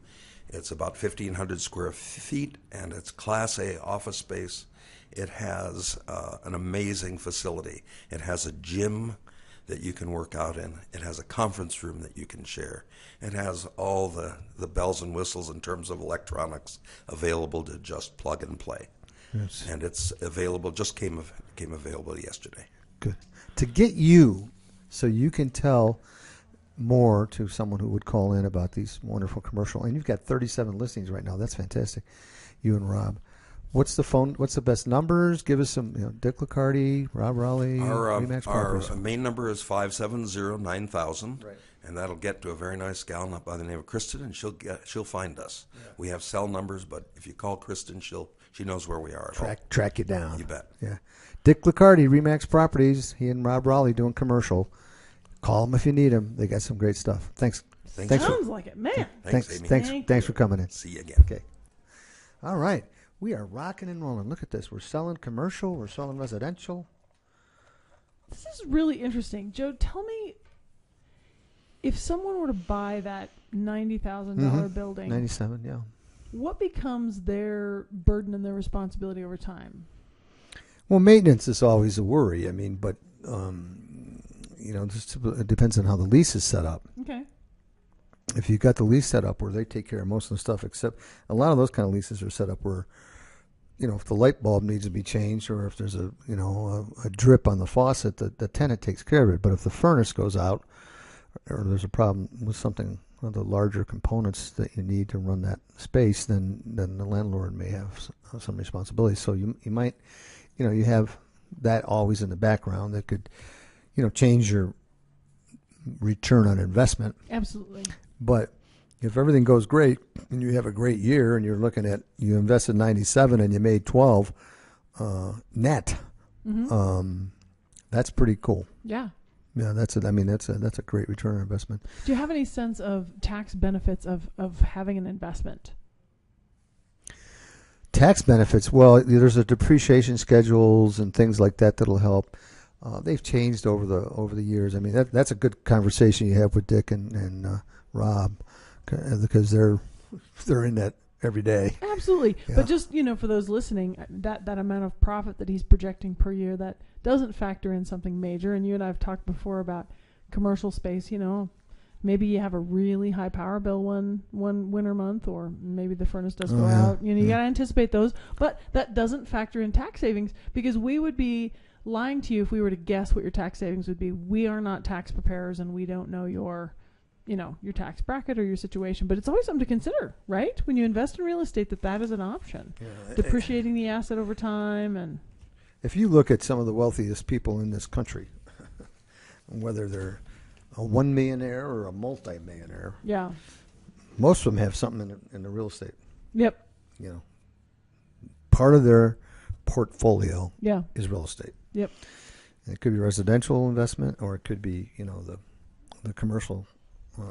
[SPEAKER 6] It's about 1,500 square feet, and it's Class A office space. It has an amazing facility. It has a gym that you can work out in. It has a conference room that you can share. It has all the bells and whistles in terms of electronics available to just plug and play.
[SPEAKER 2] Yes.
[SPEAKER 6] And it's available, just came available yesterday.
[SPEAKER 2] Good. To get you so you can tell more to someone who would call in about these wonderful commercial, and you've got 37 listings right now. That's fantastic. You and Rob. What's the phone? What's the best numbers? Give us some, Dick Liccardi, Rob Raleigh, RE/MAX Properties.
[SPEAKER 6] Our main number is 570-9000, right. And that'll get to a very nice gal by the name of Kristen, and she'll find us. Yeah. We have cell numbers, but if you call Kristen, she knows where we are.
[SPEAKER 2] Track you down.
[SPEAKER 6] You bet.
[SPEAKER 2] Yeah. Dick Liccardi, RE/MAX Properties. He and Rob Raleigh doing commercial. Call them if you need them. They got some great stuff. Thanks.
[SPEAKER 3] Sounds like it, man.
[SPEAKER 6] Thanks, Amy.
[SPEAKER 2] Thanks for coming in.
[SPEAKER 6] See you again.
[SPEAKER 2] Okay. All right. We are rocking and rolling. Look at this. We're selling commercial. We're selling residential.
[SPEAKER 3] This is really interesting. Joe, tell me, if someone were to buy that $90,000 building,
[SPEAKER 2] 97, yeah.
[SPEAKER 3] what becomes their burden and their responsibility over time?
[SPEAKER 2] Well, maintenance is always a worry. I mean, but it depends on how the lease is set up.
[SPEAKER 3] Okay.
[SPEAKER 2] If you've got the lease set up where they take care of most of the stuff, except a lot of those kind of leases are set up where, if the light bulb needs to be changed or if there's a drip on the faucet, the tenant takes care of it. But if the furnace goes out or there's a problem with something of the larger components that you need to run that space, then the landlord may have some responsibility. So you might, you have that always in the background that could, change your return on investment.
[SPEAKER 3] Absolutely.
[SPEAKER 2] But if everything goes great and you have a great year and you're looking at, you invested 97 and you made 12 net, that's pretty cool.
[SPEAKER 3] Yeah.
[SPEAKER 2] Yeah, that's a great return on investment.
[SPEAKER 3] Do you have any sense of tax benefits of having an investment?
[SPEAKER 2] Tax benefits, well, there's a depreciation schedules and things like that that'll help. They've changed over the years. I mean, that's a good conversation you have with Dick and Rob, because they're in that every day.
[SPEAKER 3] Absolutely.
[SPEAKER 2] Yeah.
[SPEAKER 3] But just, for those listening, that amount of profit that he's projecting per year, that doesn't factor in something major. And you and I have talked before about commercial space. Maybe you have a really high power bill one winter month, or maybe the furnace does go out. You got to anticipate those. But that doesn't factor in tax savings, because we would be lying to you if we were to guess what your tax savings would be. We are not tax preparers, and we don't know your tax bracket or your situation. But it's always something to consider, right? When you invest in real estate, that is an option. Yeah. Depreciating the asset over time. And
[SPEAKER 2] if you look at some of the wealthiest people in this country, whether they're a one millionaire or a multi-millionaire,
[SPEAKER 3] yeah, most
[SPEAKER 2] of them have something in the real estate.
[SPEAKER 3] Yep.
[SPEAKER 2] Part of their portfolio is real estate.
[SPEAKER 3] Yep.
[SPEAKER 2] And it could be residential investment, or it could be the commercial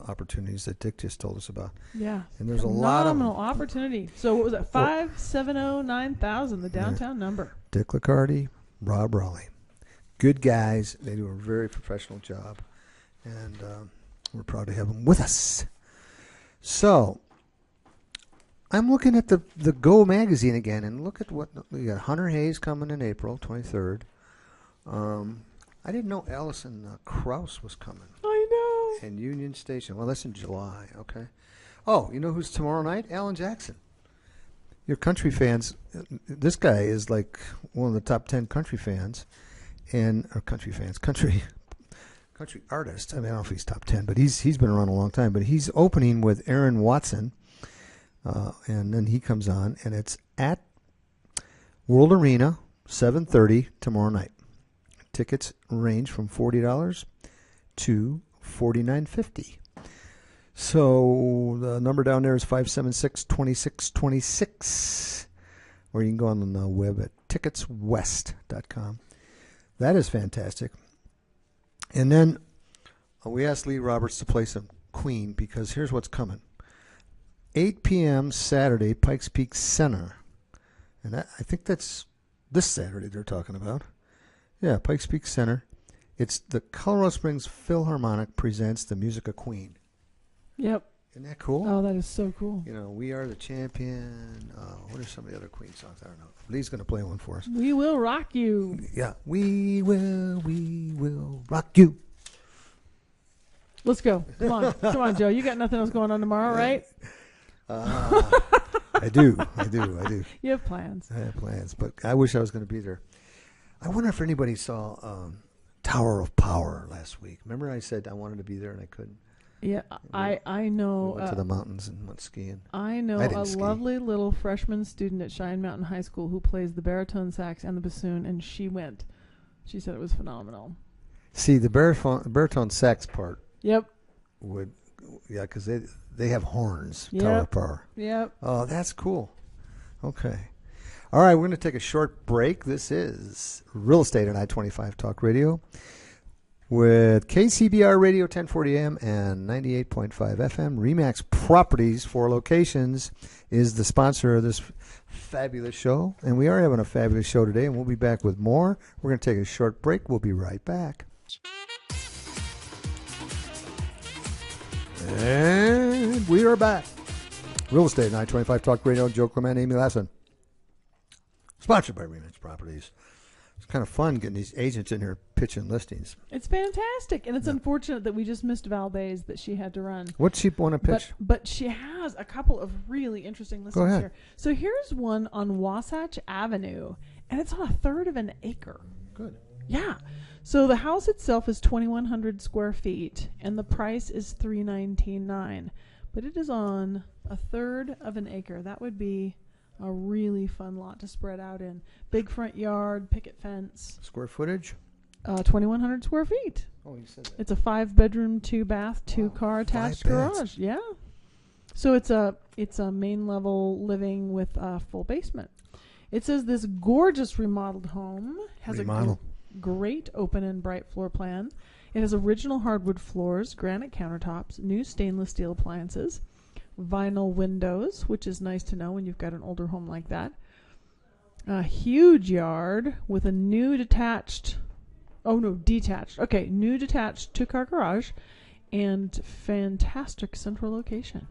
[SPEAKER 2] opportunities that Dick just told us about.
[SPEAKER 3] Yeah.
[SPEAKER 2] And there's a lot of
[SPEAKER 3] phenomenal opportunity. So what was it? 570-9000, the downtown number.
[SPEAKER 2] Dick Licardi, Rob Raleigh, good guys. They do a very professional job, and we're proud to have them with us. So I'm looking at the Go magazine again, and look at what we got. Hunter Hayes coming in April 23rd. I didn't know Allison Krauss was coming.
[SPEAKER 3] I know.
[SPEAKER 2] And Union Station. Well, that's in July. Okay. Oh, you know who's tomorrow night? Alan Jackson. Your country fans. This guy is like one of the top 10 country fans, country artists. I mean, I don't know if he's top 10, but he's been around a long time. But he's opening with Aaron Watson, and then he comes on, and it's at World Arena, 7:30 tomorrow night. Tickets range from $40 to $49.50. So the number down there is 576-2626, or you can go on the web at ticketswest.com. That is fantastic. And then we asked Lee Roberts to play some Queen, because here's what's coming. 8 p.m. Saturday, Pikes Peak Center. And I think that's this Saturday they're talking about. Yeah, Pikes Peak Center. It's the Colorado Springs Philharmonic presents the music of Queen.
[SPEAKER 3] Yep.
[SPEAKER 2] Isn't that cool?
[SPEAKER 3] Oh, that is so cool.
[SPEAKER 2] We Are the Champion. What are some of the other Queen songs? I don't know. Lee's going to play one for us.
[SPEAKER 3] We Will Rock You.
[SPEAKER 2] Yeah. We will rock you.
[SPEAKER 3] Let's go. Come on, Joe. You got nothing else going on tomorrow, right?
[SPEAKER 2] I do.
[SPEAKER 3] You have plans.
[SPEAKER 2] I have plans, but I wish I was going to be there. I wonder if anybody saw Tower of Power last week. Remember I said I wanted to be there and I couldn't?
[SPEAKER 3] Yeah, I know.
[SPEAKER 2] We went to the mountains and went skiing.
[SPEAKER 3] I know a lovely little freshman student at Cheyenne Mountain High School who plays the baritone sax and the bassoon, and she went. She said it was phenomenal.
[SPEAKER 2] See, the baritone sax part.
[SPEAKER 3] Yep.
[SPEAKER 2] Because they have horns.
[SPEAKER 3] Yep.
[SPEAKER 2] Tower of Power.
[SPEAKER 3] Yep.
[SPEAKER 2] Oh, that's cool. Okay. All right, we're going to take a short break. This is Real Estate on I-25 Talk Radio. with KCBR Radio 1040 AM and 98.5 FM. Remax Properties, 4 locations, is the sponsor of this fabulous show. And we are having a fabulous show today, and we'll be back with more. We're going to take a short break. We'll be right back. And we are back. Real Estate 925 Talk Radio, Joe Clement, Amy Lassen. Sponsored by Remax Properties. It's kind of fun getting these agents in here pitching listings.
[SPEAKER 3] It's fantastic, and it's unfortunate that we just missed Valdez, that she had to run.
[SPEAKER 2] What's she want to pitch?
[SPEAKER 3] But she has a couple of really interesting listings
[SPEAKER 2] ahead.
[SPEAKER 3] here. So here's one on Wasatch Avenue, and it's on 1/3 of an acre.
[SPEAKER 2] Good.
[SPEAKER 3] Yeah. So the house itself is 2,100 square feet, and the price is $319,900. But it is on 1/3 of an acre. That would be a really fun lot to spread out in. Big front yard, picket fence.
[SPEAKER 2] Square footage?
[SPEAKER 3] 2,100 square feet.
[SPEAKER 2] Oh, you said that.
[SPEAKER 3] It's a 5-bedroom, 2-bath, 2-car attached
[SPEAKER 2] 5 beds.
[SPEAKER 3] garage. Yeah. So it's a main level living with a full basement. It says this gorgeous remodeled home has a great open and bright floor plan. It has original hardwood floors, granite countertops, new stainless steel appliances, vinyl windows, which is nice to know when you've got an older home like that. A huge yard with a new detached new detached 2-car garage and fantastic central location.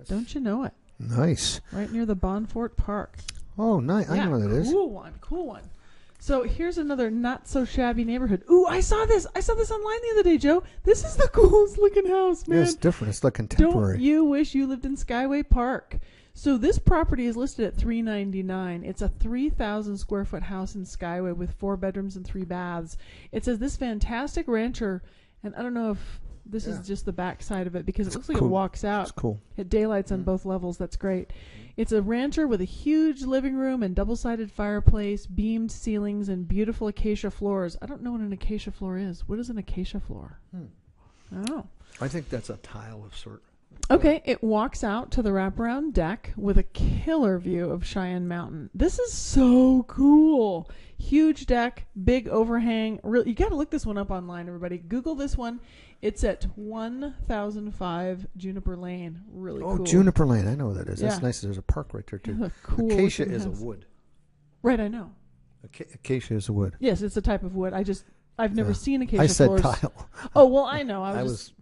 [SPEAKER 3] Don't you know it?
[SPEAKER 2] Nice.
[SPEAKER 3] Right near the Bonfort Park.
[SPEAKER 2] Oh, nice. I know what that is.
[SPEAKER 3] Cool one. So here's another not so shabby neighborhood. Ooh, I saw this online the other day, Joe. This is the coolest looking house, man.
[SPEAKER 2] Yeah, it's different. It's like contemporary.
[SPEAKER 3] Don't you wish you lived in Skyway Park? So this property is listed at $399,000. It's a 3,000 square foot house in Skyway with 4 bedrooms and 3 baths. It says this fantastic rancher, and I don't know if this is just the back side of it because it looks like it walks out.
[SPEAKER 2] It's cool.
[SPEAKER 3] It daylights on both levels. That's great. It's a rancher with a huge living room and double-sided fireplace, beamed ceilings, and beautiful acacia floors. I don't know what an acacia floor is. What is an acacia floor? Oh.
[SPEAKER 2] I think that's a tile of sort.
[SPEAKER 3] Okay, it walks out to the wraparound deck with a killer view of Cheyenne Mountain. This is so cool. Huge deck, big overhang. You got to look this one up online, everybody. Google this one. It's at 1005 Juniper Lane. Really cool.
[SPEAKER 2] Oh, Juniper Lane. I know what that is. That's
[SPEAKER 3] Yeah.
[SPEAKER 2] nice. There's a park right there, too.
[SPEAKER 3] Cool
[SPEAKER 2] Acacia
[SPEAKER 3] looking
[SPEAKER 2] is
[SPEAKER 3] house.
[SPEAKER 2] a wood.
[SPEAKER 3] Right, I know.
[SPEAKER 2] Acacia is a wood.
[SPEAKER 3] Yes, it's a type of wood. I've never seen acacia
[SPEAKER 2] I said
[SPEAKER 3] floors.
[SPEAKER 2] tile.
[SPEAKER 3] Oh, well, I know.
[SPEAKER 2] I was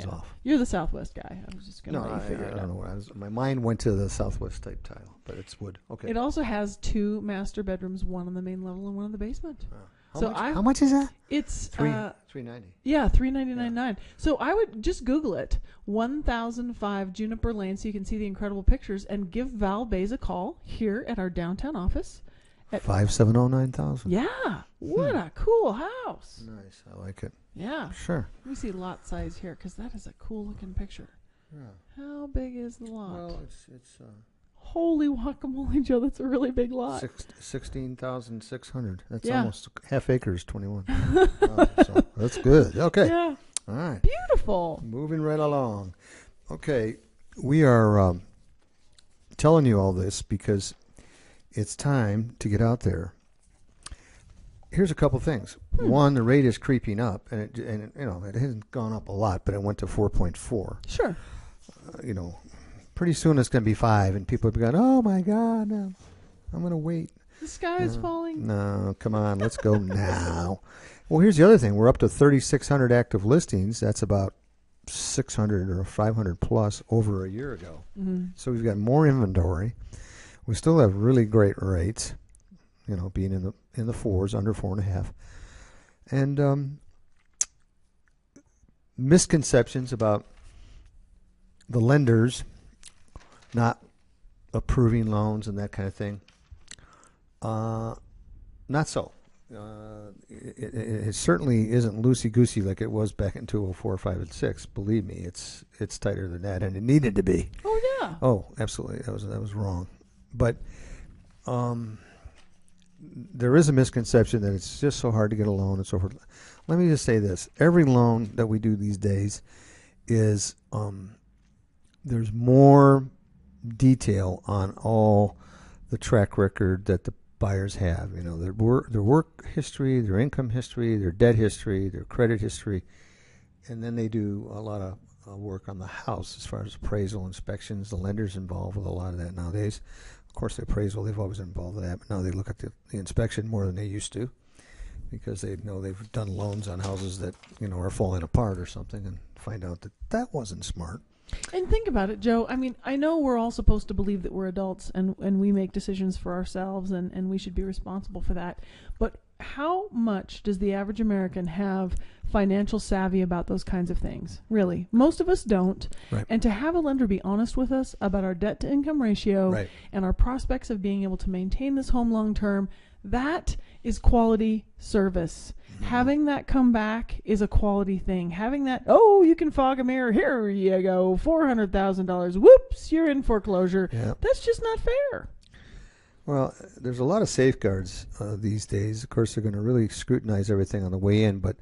[SPEAKER 2] off.
[SPEAKER 3] You're the Southwest guy. I was just going to let you figure it
[SPEAKER 2] I
[SPEAKER 3] out.
[SPEAKER 2] don't know where my mind went to the Southwest type tile, but it's wood. Okay.
[SPEAKER 3] It also has 2 master bedrooms, one on the main level and one on the basement.
[SPEAKER 2] How much is that?
[SPEAKER 3] It's
[SPEAKER 2] $390.
[SPEAKER 3] Yeah, $399,900. So I would just Google it, 1005 Juniper Lane, so you can see the incredible pictures, and give Val Bays a call here at our downtown office.
[SPEAKER 2] 570-9000.
[SPEAKER 3] Yeah, what a cool house.
[SPEAKER 2] Nice. I like it.
[SPEAKER 3] Yeah.
[SPEAKER 2] Sure.
[SPEAKER 3] Let me see lot size here, because that is a cool looking picture.
[SPEAKER 2] Yeah.
[SPEAKER 3] How big is the lot?
[SPEAKER 2] Well, it's
[SPEAKER 3] Holy guacamole, Joe, that's a really big lot.
[SPEAKER 2] 16,600. That's
[SPEAKER 3] Yeah.
[SPEAKER 2] almost half acres, 21. So that's good. Okay.
[SPEAKER 3] Yeah.
[SPEAKER 2] All right.
[SPEAKER 3] Beautiful.
[SPEAKER 2] Moving right along. Okay. We are telling you all this because it's time to get out there. Here's a couple things. One, the rate is creeping up, and it hasn't gone up a lot, but it went to 4.4.
[SPEAKER 3] Sure.
[SPEAKER 2] Pretty soon it's going to be 5, and people will be going, oh, my God, no, I'm going to wait.
[SPEAKER 3] The sky is falling.
[SPEAKER 2] No, come on, let's go now. Well, here's the other thing. We're up to 3,600 active listings. That's about 600 or 500 plus over a year ago.
[SPEAKER 3] Mm-hmm.
[SPEAKER 2] So we've got more inventory. We still have really great rates, being in the 4s, under 4.5. And misconceptions about the lenders not approving loans and that kind of thing. Not so. It certainly isn't loosey-goosey like it was back in 2004, 5, and 6. Believe me, it's tighter than that, and it needed to be.
[SPEAKER 3] Oh, yeah.
[SPEAKER 2] Oh, absolutely. That was wrong. But there is a misconception that it's just so hard to get a loan and so forth. Let me just say this. Every loan that we do these days is there's more detail on all the track record that the buyers have. You know, their work history, their income history, their debt history, their credit history, and then they do a lot of work on the house as far as appraisal, inspections. The lender's involved with a lot of that nowadays. Of course, the appraisal, they've always been involved with that, but now they look at the inspection more than they used to, because they know they've done loans on houses that, you know, are falling apart or something, and find out that that wasn't smart.
[SPEAKER 3] And think about it, Joe. I mean, I know we're all supposed to believe that we're adults and we make decisions for ourselves and we should be responsible for that. But how much does the average American have financial savvy about those kinds of things? Really, most of us don't.
[SPEAKER 2] Right.
[SPEAKER 3] And to have a lender be honest with us about our debt to income ratio
[SPEAKER 2] Right.
[SPEAKER 3] and our prospects of being able to maintain this home long term, that is quality service. Mm-hmm. Having that come back is a quality thing. Having that, oh, you can fog a mirror, here you go, $400,000, whoops, you're in foreclosure.
[SPEAKER 2] Yep.
[SPEAKER 3] That's just not fair.
[SPEAKER 2] Well, there's a lot of safeguards these days. Of course, they're going to really scrutinize everything on the way in. But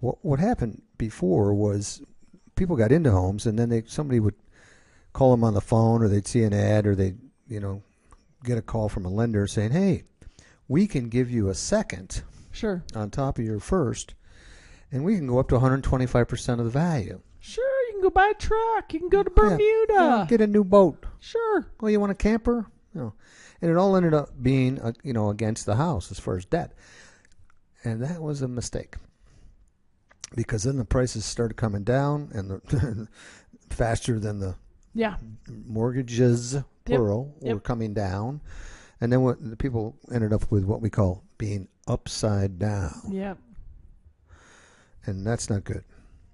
[SPEAKER 2] what happened before was people got into homes, and then somebody would call them on the phone, or they'd see an ad, or they'd, you know, get a call from a lender saying, hey, we can give you a second
[SPEAKER 3] Sure.
[SPEAKER 2] on top of your first, and we can go up to 125% of the value.
[SPEAKER 3] Sure, you can go buy a truck. You can go to Bermuda.
[SPEAKER 2] Yeah, get a new boat.
[SPEAKER 3] Sure.
[SPEAKER 2] Oh, you want a camper? No. And it all ended up being, you know, against the house as far as debt. And that was a mistake. Because then the prices started coming down, and the faster than the
[SPEAKER 3] Yeah.
[SPEAKER 2] mortgages, plural, were coming down. And then the people ended up with what we call being upside down.
[SPEAKER 3] Yep.
[SPEAKER 2] And that's not good.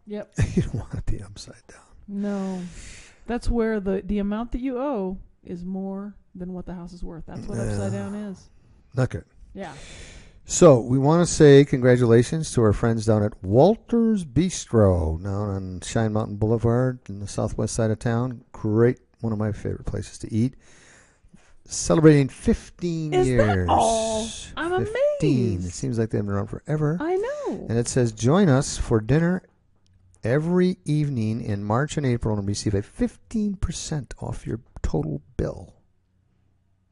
[SPEAKER 3] Yep.
[SPEAKER 2] You don't want to be upside down.
[SPEAKER 3] No. That's where the amount that you owe is more than what the house is worth. That's what upside down is.
[SPEAKER 2] Not good.
[SPEAKER 3] Yeah.
[SPEAKER 2] So we want to say congratulations to our friends down at Walter's Bistro, down on Shine Mountain Boulevard in the southwest side of town. Great, one of my favorite places to eat. Celebrating 15
[SPEAKER 3] Is
[SPEAKER 2] years.
[SPEAKER 3] that all? I'm
[SPEAKER 2] 15.
[SPEAKER 3] amazed.
[SPEAKER 2] It seems like they've been around forever.
[SPEAKER 3] I know.
[SPEAKER 2] And it says, join us for dinner every evening in March and April and receive a 15% off your total bill.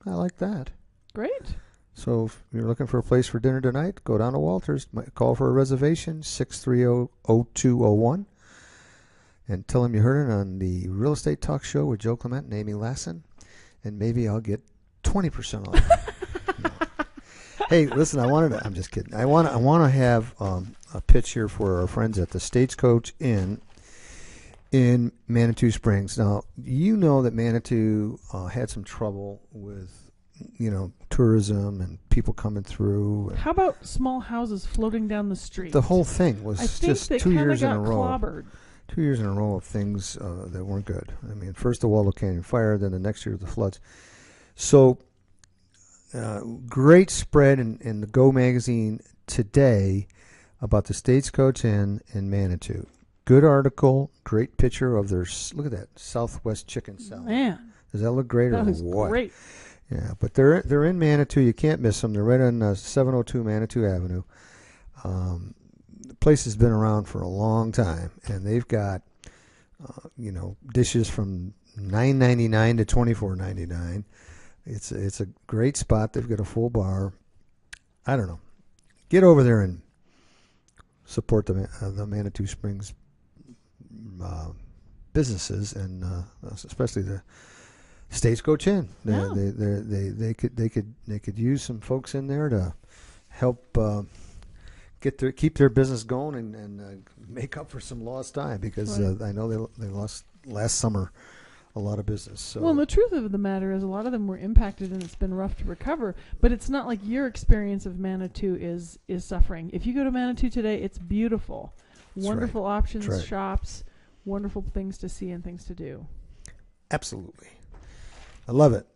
[SPEAKER 2] I like that.
[SPEAKER 3] Great.
[SPEAKER 2] So if you're looking for a place for dinner tonight, go down to Walters. Call for a reservation, 630-0201. And tell them you heard it on the Real Estate Talk Show with Joe Clement and Amy Lassen. And maybe I'll get 20% off. No. Hey, listen, I'm just kidding. I want to have a pitch here for our friends at the Stagecoach Inn in Manitou Springs. Now, you know that Manitou had some trouble with, you know, tourism and people coming through.
[SPEAKER 3] How about small houses floating down the street?
[SPEAKER 2] The whole thing was
[SPEAKER 3] I think
[SPEAKER 2] just
[SPEAKER 3] they
[SPEAKER 2] 2 years in a row.
[SPEAKER 3] clobbered.
[SPEAKER 2] 2 years in a row of things that weren't good. I mean, first the Waldo Canyon fire, then the next year the floods. So, great spread in the Go magazine today about the Stagecoach Inn in Manitou. Good article, great picture of their, look at that, Southwest chicken salad.
[SPEAKER 3] Man.
[SPEAKER 2] Does that look great
[SPEAKER 3] That
[SPEAKER 2] or
[SPEAKER 3] is
[SPEAKER 2] what?
[SPEAKER 3] great.
[SPEAKER 2] Yeah, but they're in Manitou. You can't miss them. They're right on 702 Manitou Avenue. The place has been around for a long time, and they've got you know, dishes from $9.99 to $24.99. It's a great spot. They've got a full bar. I don't know. Get over there and support the Manitou Springs businesses, and especially the Stagecoach Inn. They could use some folks in there to help keep their business going and make up for some lost time, because I know they lost last summer a lot of business. So.
[SPEAKER 3] Well, the truth of the matter is a lot of them were impacted and it's been rough to recover, but it's not like your experience of Manitou is suffering. If you go to Manitou today, it's beautiful.
[SPEAKER 2] That's
[SPEAKER 3] wonderful
[SPEAKER 2] right.
[SPEAKER 3] options,
[SPEAKER 2] That's right.
[SPEAKER 3] shops, wonderful things to see and things to do.
[SPEAKER 2] Absolutely. I love it.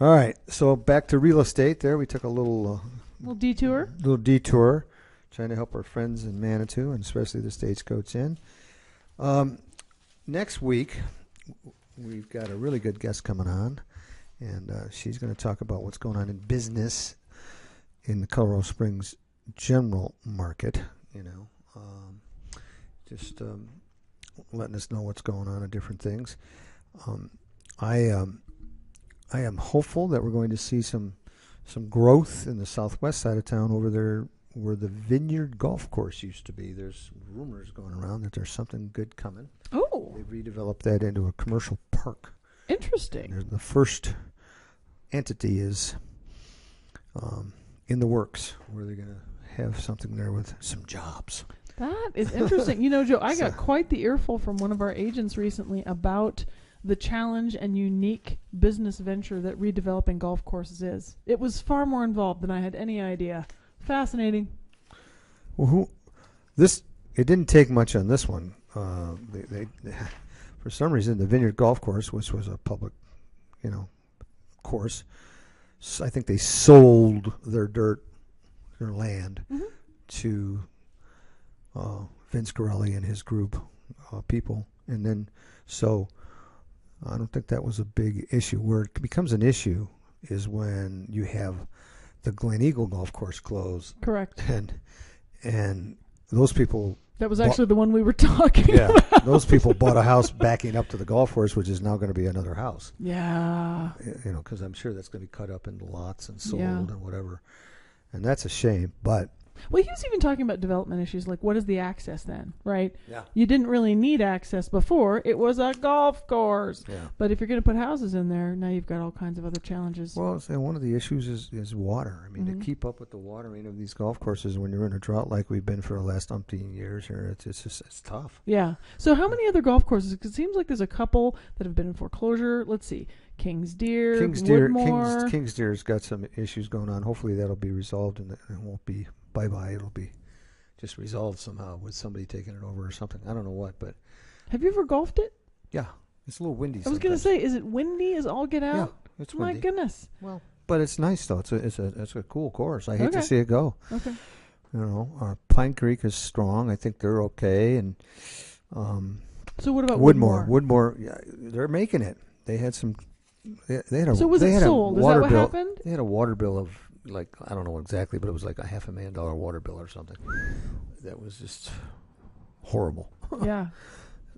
[SPEAKER 2] All right, so back to real estate there. We took a little detour, trying to help our friends in Manitou, and especially the Stagecoach Inn. Next week, we've got a really good guest coming on, and she's going to talk about what's going on in business in the Colorado Springs general market, you know, just letting us know what's going on in different things. I am hopeful that we're going to see some some growth in the southwest side of town over there where the Vineyard Golf Course used to be. There's rumors going around that there's something good coming.
[SPEAKER 3] Oh,
[SPEAKER 2] They've redeveloped that into a commercial park.
[SPEAKER 3] interesting.
[SPEAKER 2] The first entity is in the works where they're going to have something there with some jobs.
[SPEAKER 3] That is interesting. You know, Joe, I got quite the earful from one of our agents recently about the challenge and unique business venture that redeveloping golf courses is. It was far more involved than I had any idea. Fascinating.
[SPEAKER 2] Well, it didn't take much on this one. They for some reason, the Vineyard Golf Course, which was a public, course, I think they sold their land, to Vince Corelli and his group people, and then so I don't think that was a big issue. Where it becomes an issue is when you have the Glen Eagle Golf Course closed.
[SPEAKER 3] Correct.
[SPEAKER 2] And those people.
[SPEAKER 3] That was actually the one we were talking about.
[SPEAKER 2] Those people bought a house backing up to the golf course, which is now going to be another house.
[SPEAKER 3] Yeah.
[SPEAKER 2] Because I'm sure that's going to be cut up into lots and sold
[SPEAKER 3] Yeah.
[SPEAKER 2] and whatever. And that's a shame, but...
[SPEAKER 3] Well, he was even talking about development issues, like what is the access then, right?
[SPEAKER 2] Yeah.
[SPEAKER 3] You didn't really need access before. It was a golf course.
[SPEAKER 2] Yeah.
[SPEAKER 3] But if you're going to put houses in there, now you've got all kinds of other challenges.
[SPEAKER 2] Well, and one of the issues is water. I mean, to keep up with the watering of these golf courses when you're in a drought like we've been for the last umpteen years here, it's tough.
[SPEAKER 3] Yeah. So how many other golf courses? 'Cause it seems like there's a couple that have been in foreclosure. Let's see. Kings Deer, Woodmore.
[SPEAKER 2] Kings Deer's got some issues going on. Hopefully that'll be resolved and it won't be bye-bye. It'll be just resolved somehow with somebody taking it over or something. I don't know what, but...
[SPEAKER 3] Have you ever golfed it?
[SPEAKER 2] Yeah. It's a little windy
[SPEAKER 3] I was going to say, is it windy as all get out?
[SPEAKER 2] Yeah, it's windy.
[SPEAKER 3] My goodness.
[SPEAKER 2] Well, but it's nice though. It's a cool course. I hate to see it go.
[SPEAKER 3] Okay.
[SPEAKER 2] Pine Creek is strong. I think they're okay. And
[SPEAKER 3] so what about
[SPEAKER 2] Woodmore? Woodmore, yeah, they're making it. They had some. They had a.
[SPEAKER 3] So was
[SPEAKER 2] they
[SPEAKER 3] it
[SPEAKER 2] had
[SPEAKER 3] sold?
[SPEAKER 2] A
[SPEAKER 3] Is
[SPEAKER 2] water
[SPEAKER 3] that what
[SPEAKER 2] bill.
[SPEAKER 3] happened?
[SPEAKER 2] They had a water bill of I don't know exactly, but it was like $500,000 water bill or something. That was just horrible.
[SPEAKER 3] Yeah.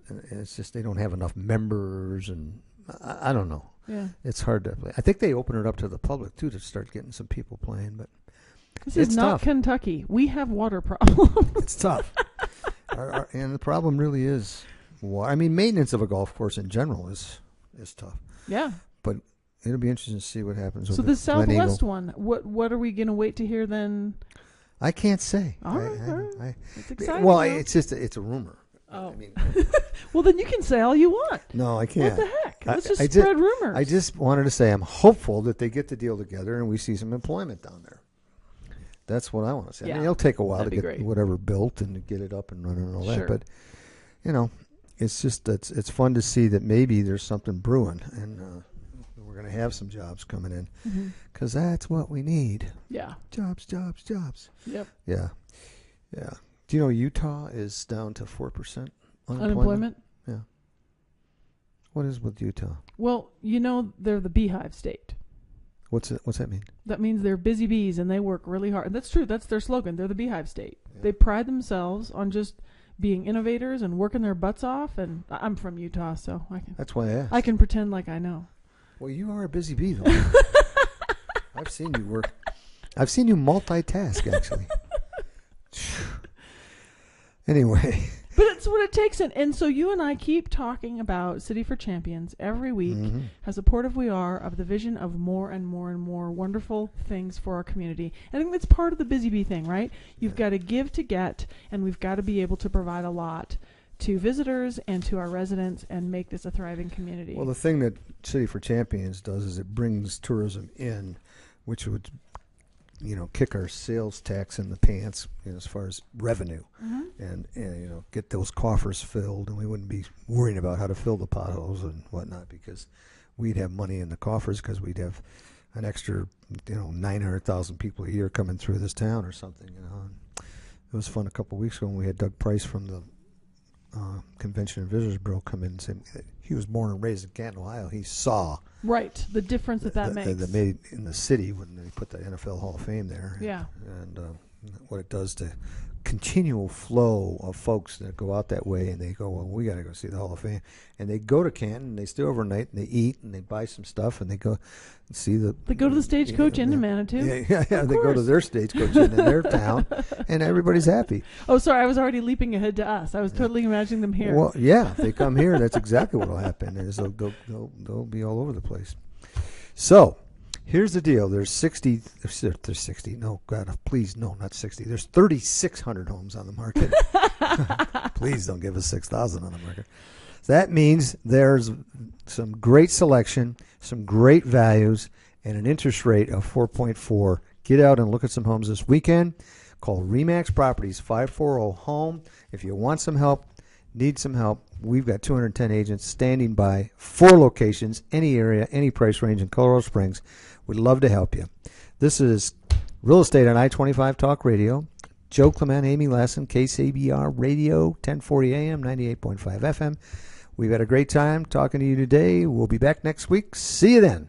[SPEAKER 2] And it's just they don't have enough members, and I don't know.
[SPEAKER 3] Yeah.
[SPEAKER 2] It's hard to play. I think they open it up to the public too to start getting some people playing, but
[SPEAKER 3] this is not
[SPEAKER 2] tough.
[SPEAKER 3] Kentucky. We have water problems.
[SPEAKER 2] It's tough. And the problem really is water. I mean, maintenance of a golf course in general is tough.
[SPEAKER 3] Yeah.
[SPEAKER 2] But it'll be interesting to see what happens.
[SPEAKER 3] So
[SPEAKER 2] with
[SPEAKER 3] the
[SPEAKER 2] Glen Eagle.
[SPEAKER 3] Southwest one, what are we going to wait to hear then?
[SPEAKER 2] I can't say.
[SPEAKER 3] All right. It's exciting.
[SPEAKER 2] Well,
[SPEAKER 3] though.
[SPEAKER 2] it's a rumor.
[SPEAKER 3] Oh.
[SPEAKER 2] I mean,
[SPEAKER 3] well, then you can say all you want.
[SPEAKER 2] no, I can't.
[SPEAKER 3] What the heck? Let's just
[SPEAKER 2] I
[SPEAKER 3] spread rumors.
[SPEAKER 2] I just wanted to say I'm hopeful that they get the deal together and we see some employment down there. That's what I want to say. I
[SPEAKER 3] Yeah.
[SPEAKER 2] mean, it'll take a while
[SPEAKER 3] That'd
[SPEAKER 2] to
[SPEAKER 3] be
[SPEAKER 2] get
[SPEAKER 3] great.
[SPEAKER 2] whatever built and to get it up and running and all
[SPEAKER 3] Sure.
[SPEAKER 2] that. But it's just it's fun to see that maybe there's something brewing and we're going to have some jobs coming in because that's what we need.
[SPEAKER 3] Yeah.
[SPEAKER 2] Jobs.
[SPEAKER 3] Yep.
[SPEAKER 2] Yeah. Do you know Utah is down to 4%
[SPEAKER 3] Unemployment?
[SPEAKER 2] Yeah. What is with Utah?
[SPEAKER 3] Well, they're the beehive state.
[SPEAKER 2] What's that mean?
[SPEAKER 3] That means they're busy bees and they work really hard. And that's true. That's their slogan. They're the beehive state.
[SPEAKER 2] Yeah.
[SPEAKER 3] They pride themselves on just being innovators and working their butts off. And I'm from Utah, so
[SPEAKER 2] That's why I asked.
[SPEAKER 3] I can pretend like I know.
[SPEAKER 2] Well, you are a busy bee, though. I've seen you work. I've seen you multitask, actually. Anyway.
[SPEAKER 3] But it's what it takes. And so you and I keep talking about City for Champions every week, how supportive we are of the vision of more and more and more wonderful things for our community. I think that's part of the busy bee thing, right? You've got to give to get, and we've got to be able to provide a lot to visitors and to our residents and make this a thriving community.
[SPEAKER 2] Well, the thing that City for Champions does is it brings tourism in, which would kick our sales tax in the pants as far as revenue and get those coffers filled, and we wouldn't be worrying about how to fill the potholes and whatnot because we'd have money in the coffers because we'd have an extra 900,000 people a year coming through this town or something. And it was fun a couple of weeks ago when we had Doug Price from the Convention and Visitors Bureau come in and say he was born and raised in Canton, Ohio. He saw
[SPEAKER 3] the difference that makes.
[SPEAKER 2] That made in the city when they put the NFL Hall of Fame there.
[SPEAKER 3] Yeah.
[SPEAKER 2] And what it does to continual flow of folks that go out that way, and they go, well, we got to go see the Hall of Fame, and they go to Canton, and they stay overnight, and they eat, and they buy some stuff, and they go and see the.
[SPEAKER 3] They go to the Stagecoach Inn in Manitou.
[SPEAKER 2] Yeah. They go to their Stagecoach Inn in their town, and everybody's happy.
[SPEAKER 3] Oh, sorry, I was already leaping ahead to us. I was totally imagining them here.
[SPEAKER 2] Well, yeah, if they come here, that's exactly what will happen. Is they'll be all over the place. So. Here's the deal. There's 60. No, God, please, no, not 60. There's 3,600 homes on the market. Please don't give us 6,000 on the market. So that means there's some great selection, some great values, and an interest rate of 4.4. Get out and look at some homes this weekend. Call RE/MAX Properties 540-HOME. If you want some help, need some help, we've got 210 agents standing by, 4 locations, any area, any price range in Colorado Springs. We'd love to help you. This is Real Estate on I-25 Talk Radio. Joe Clement, Amy Lassen, KCBR Radio, 1040 AM, 98.5 FM. We've had a great time talking to you today. We'll be back next week. See you then.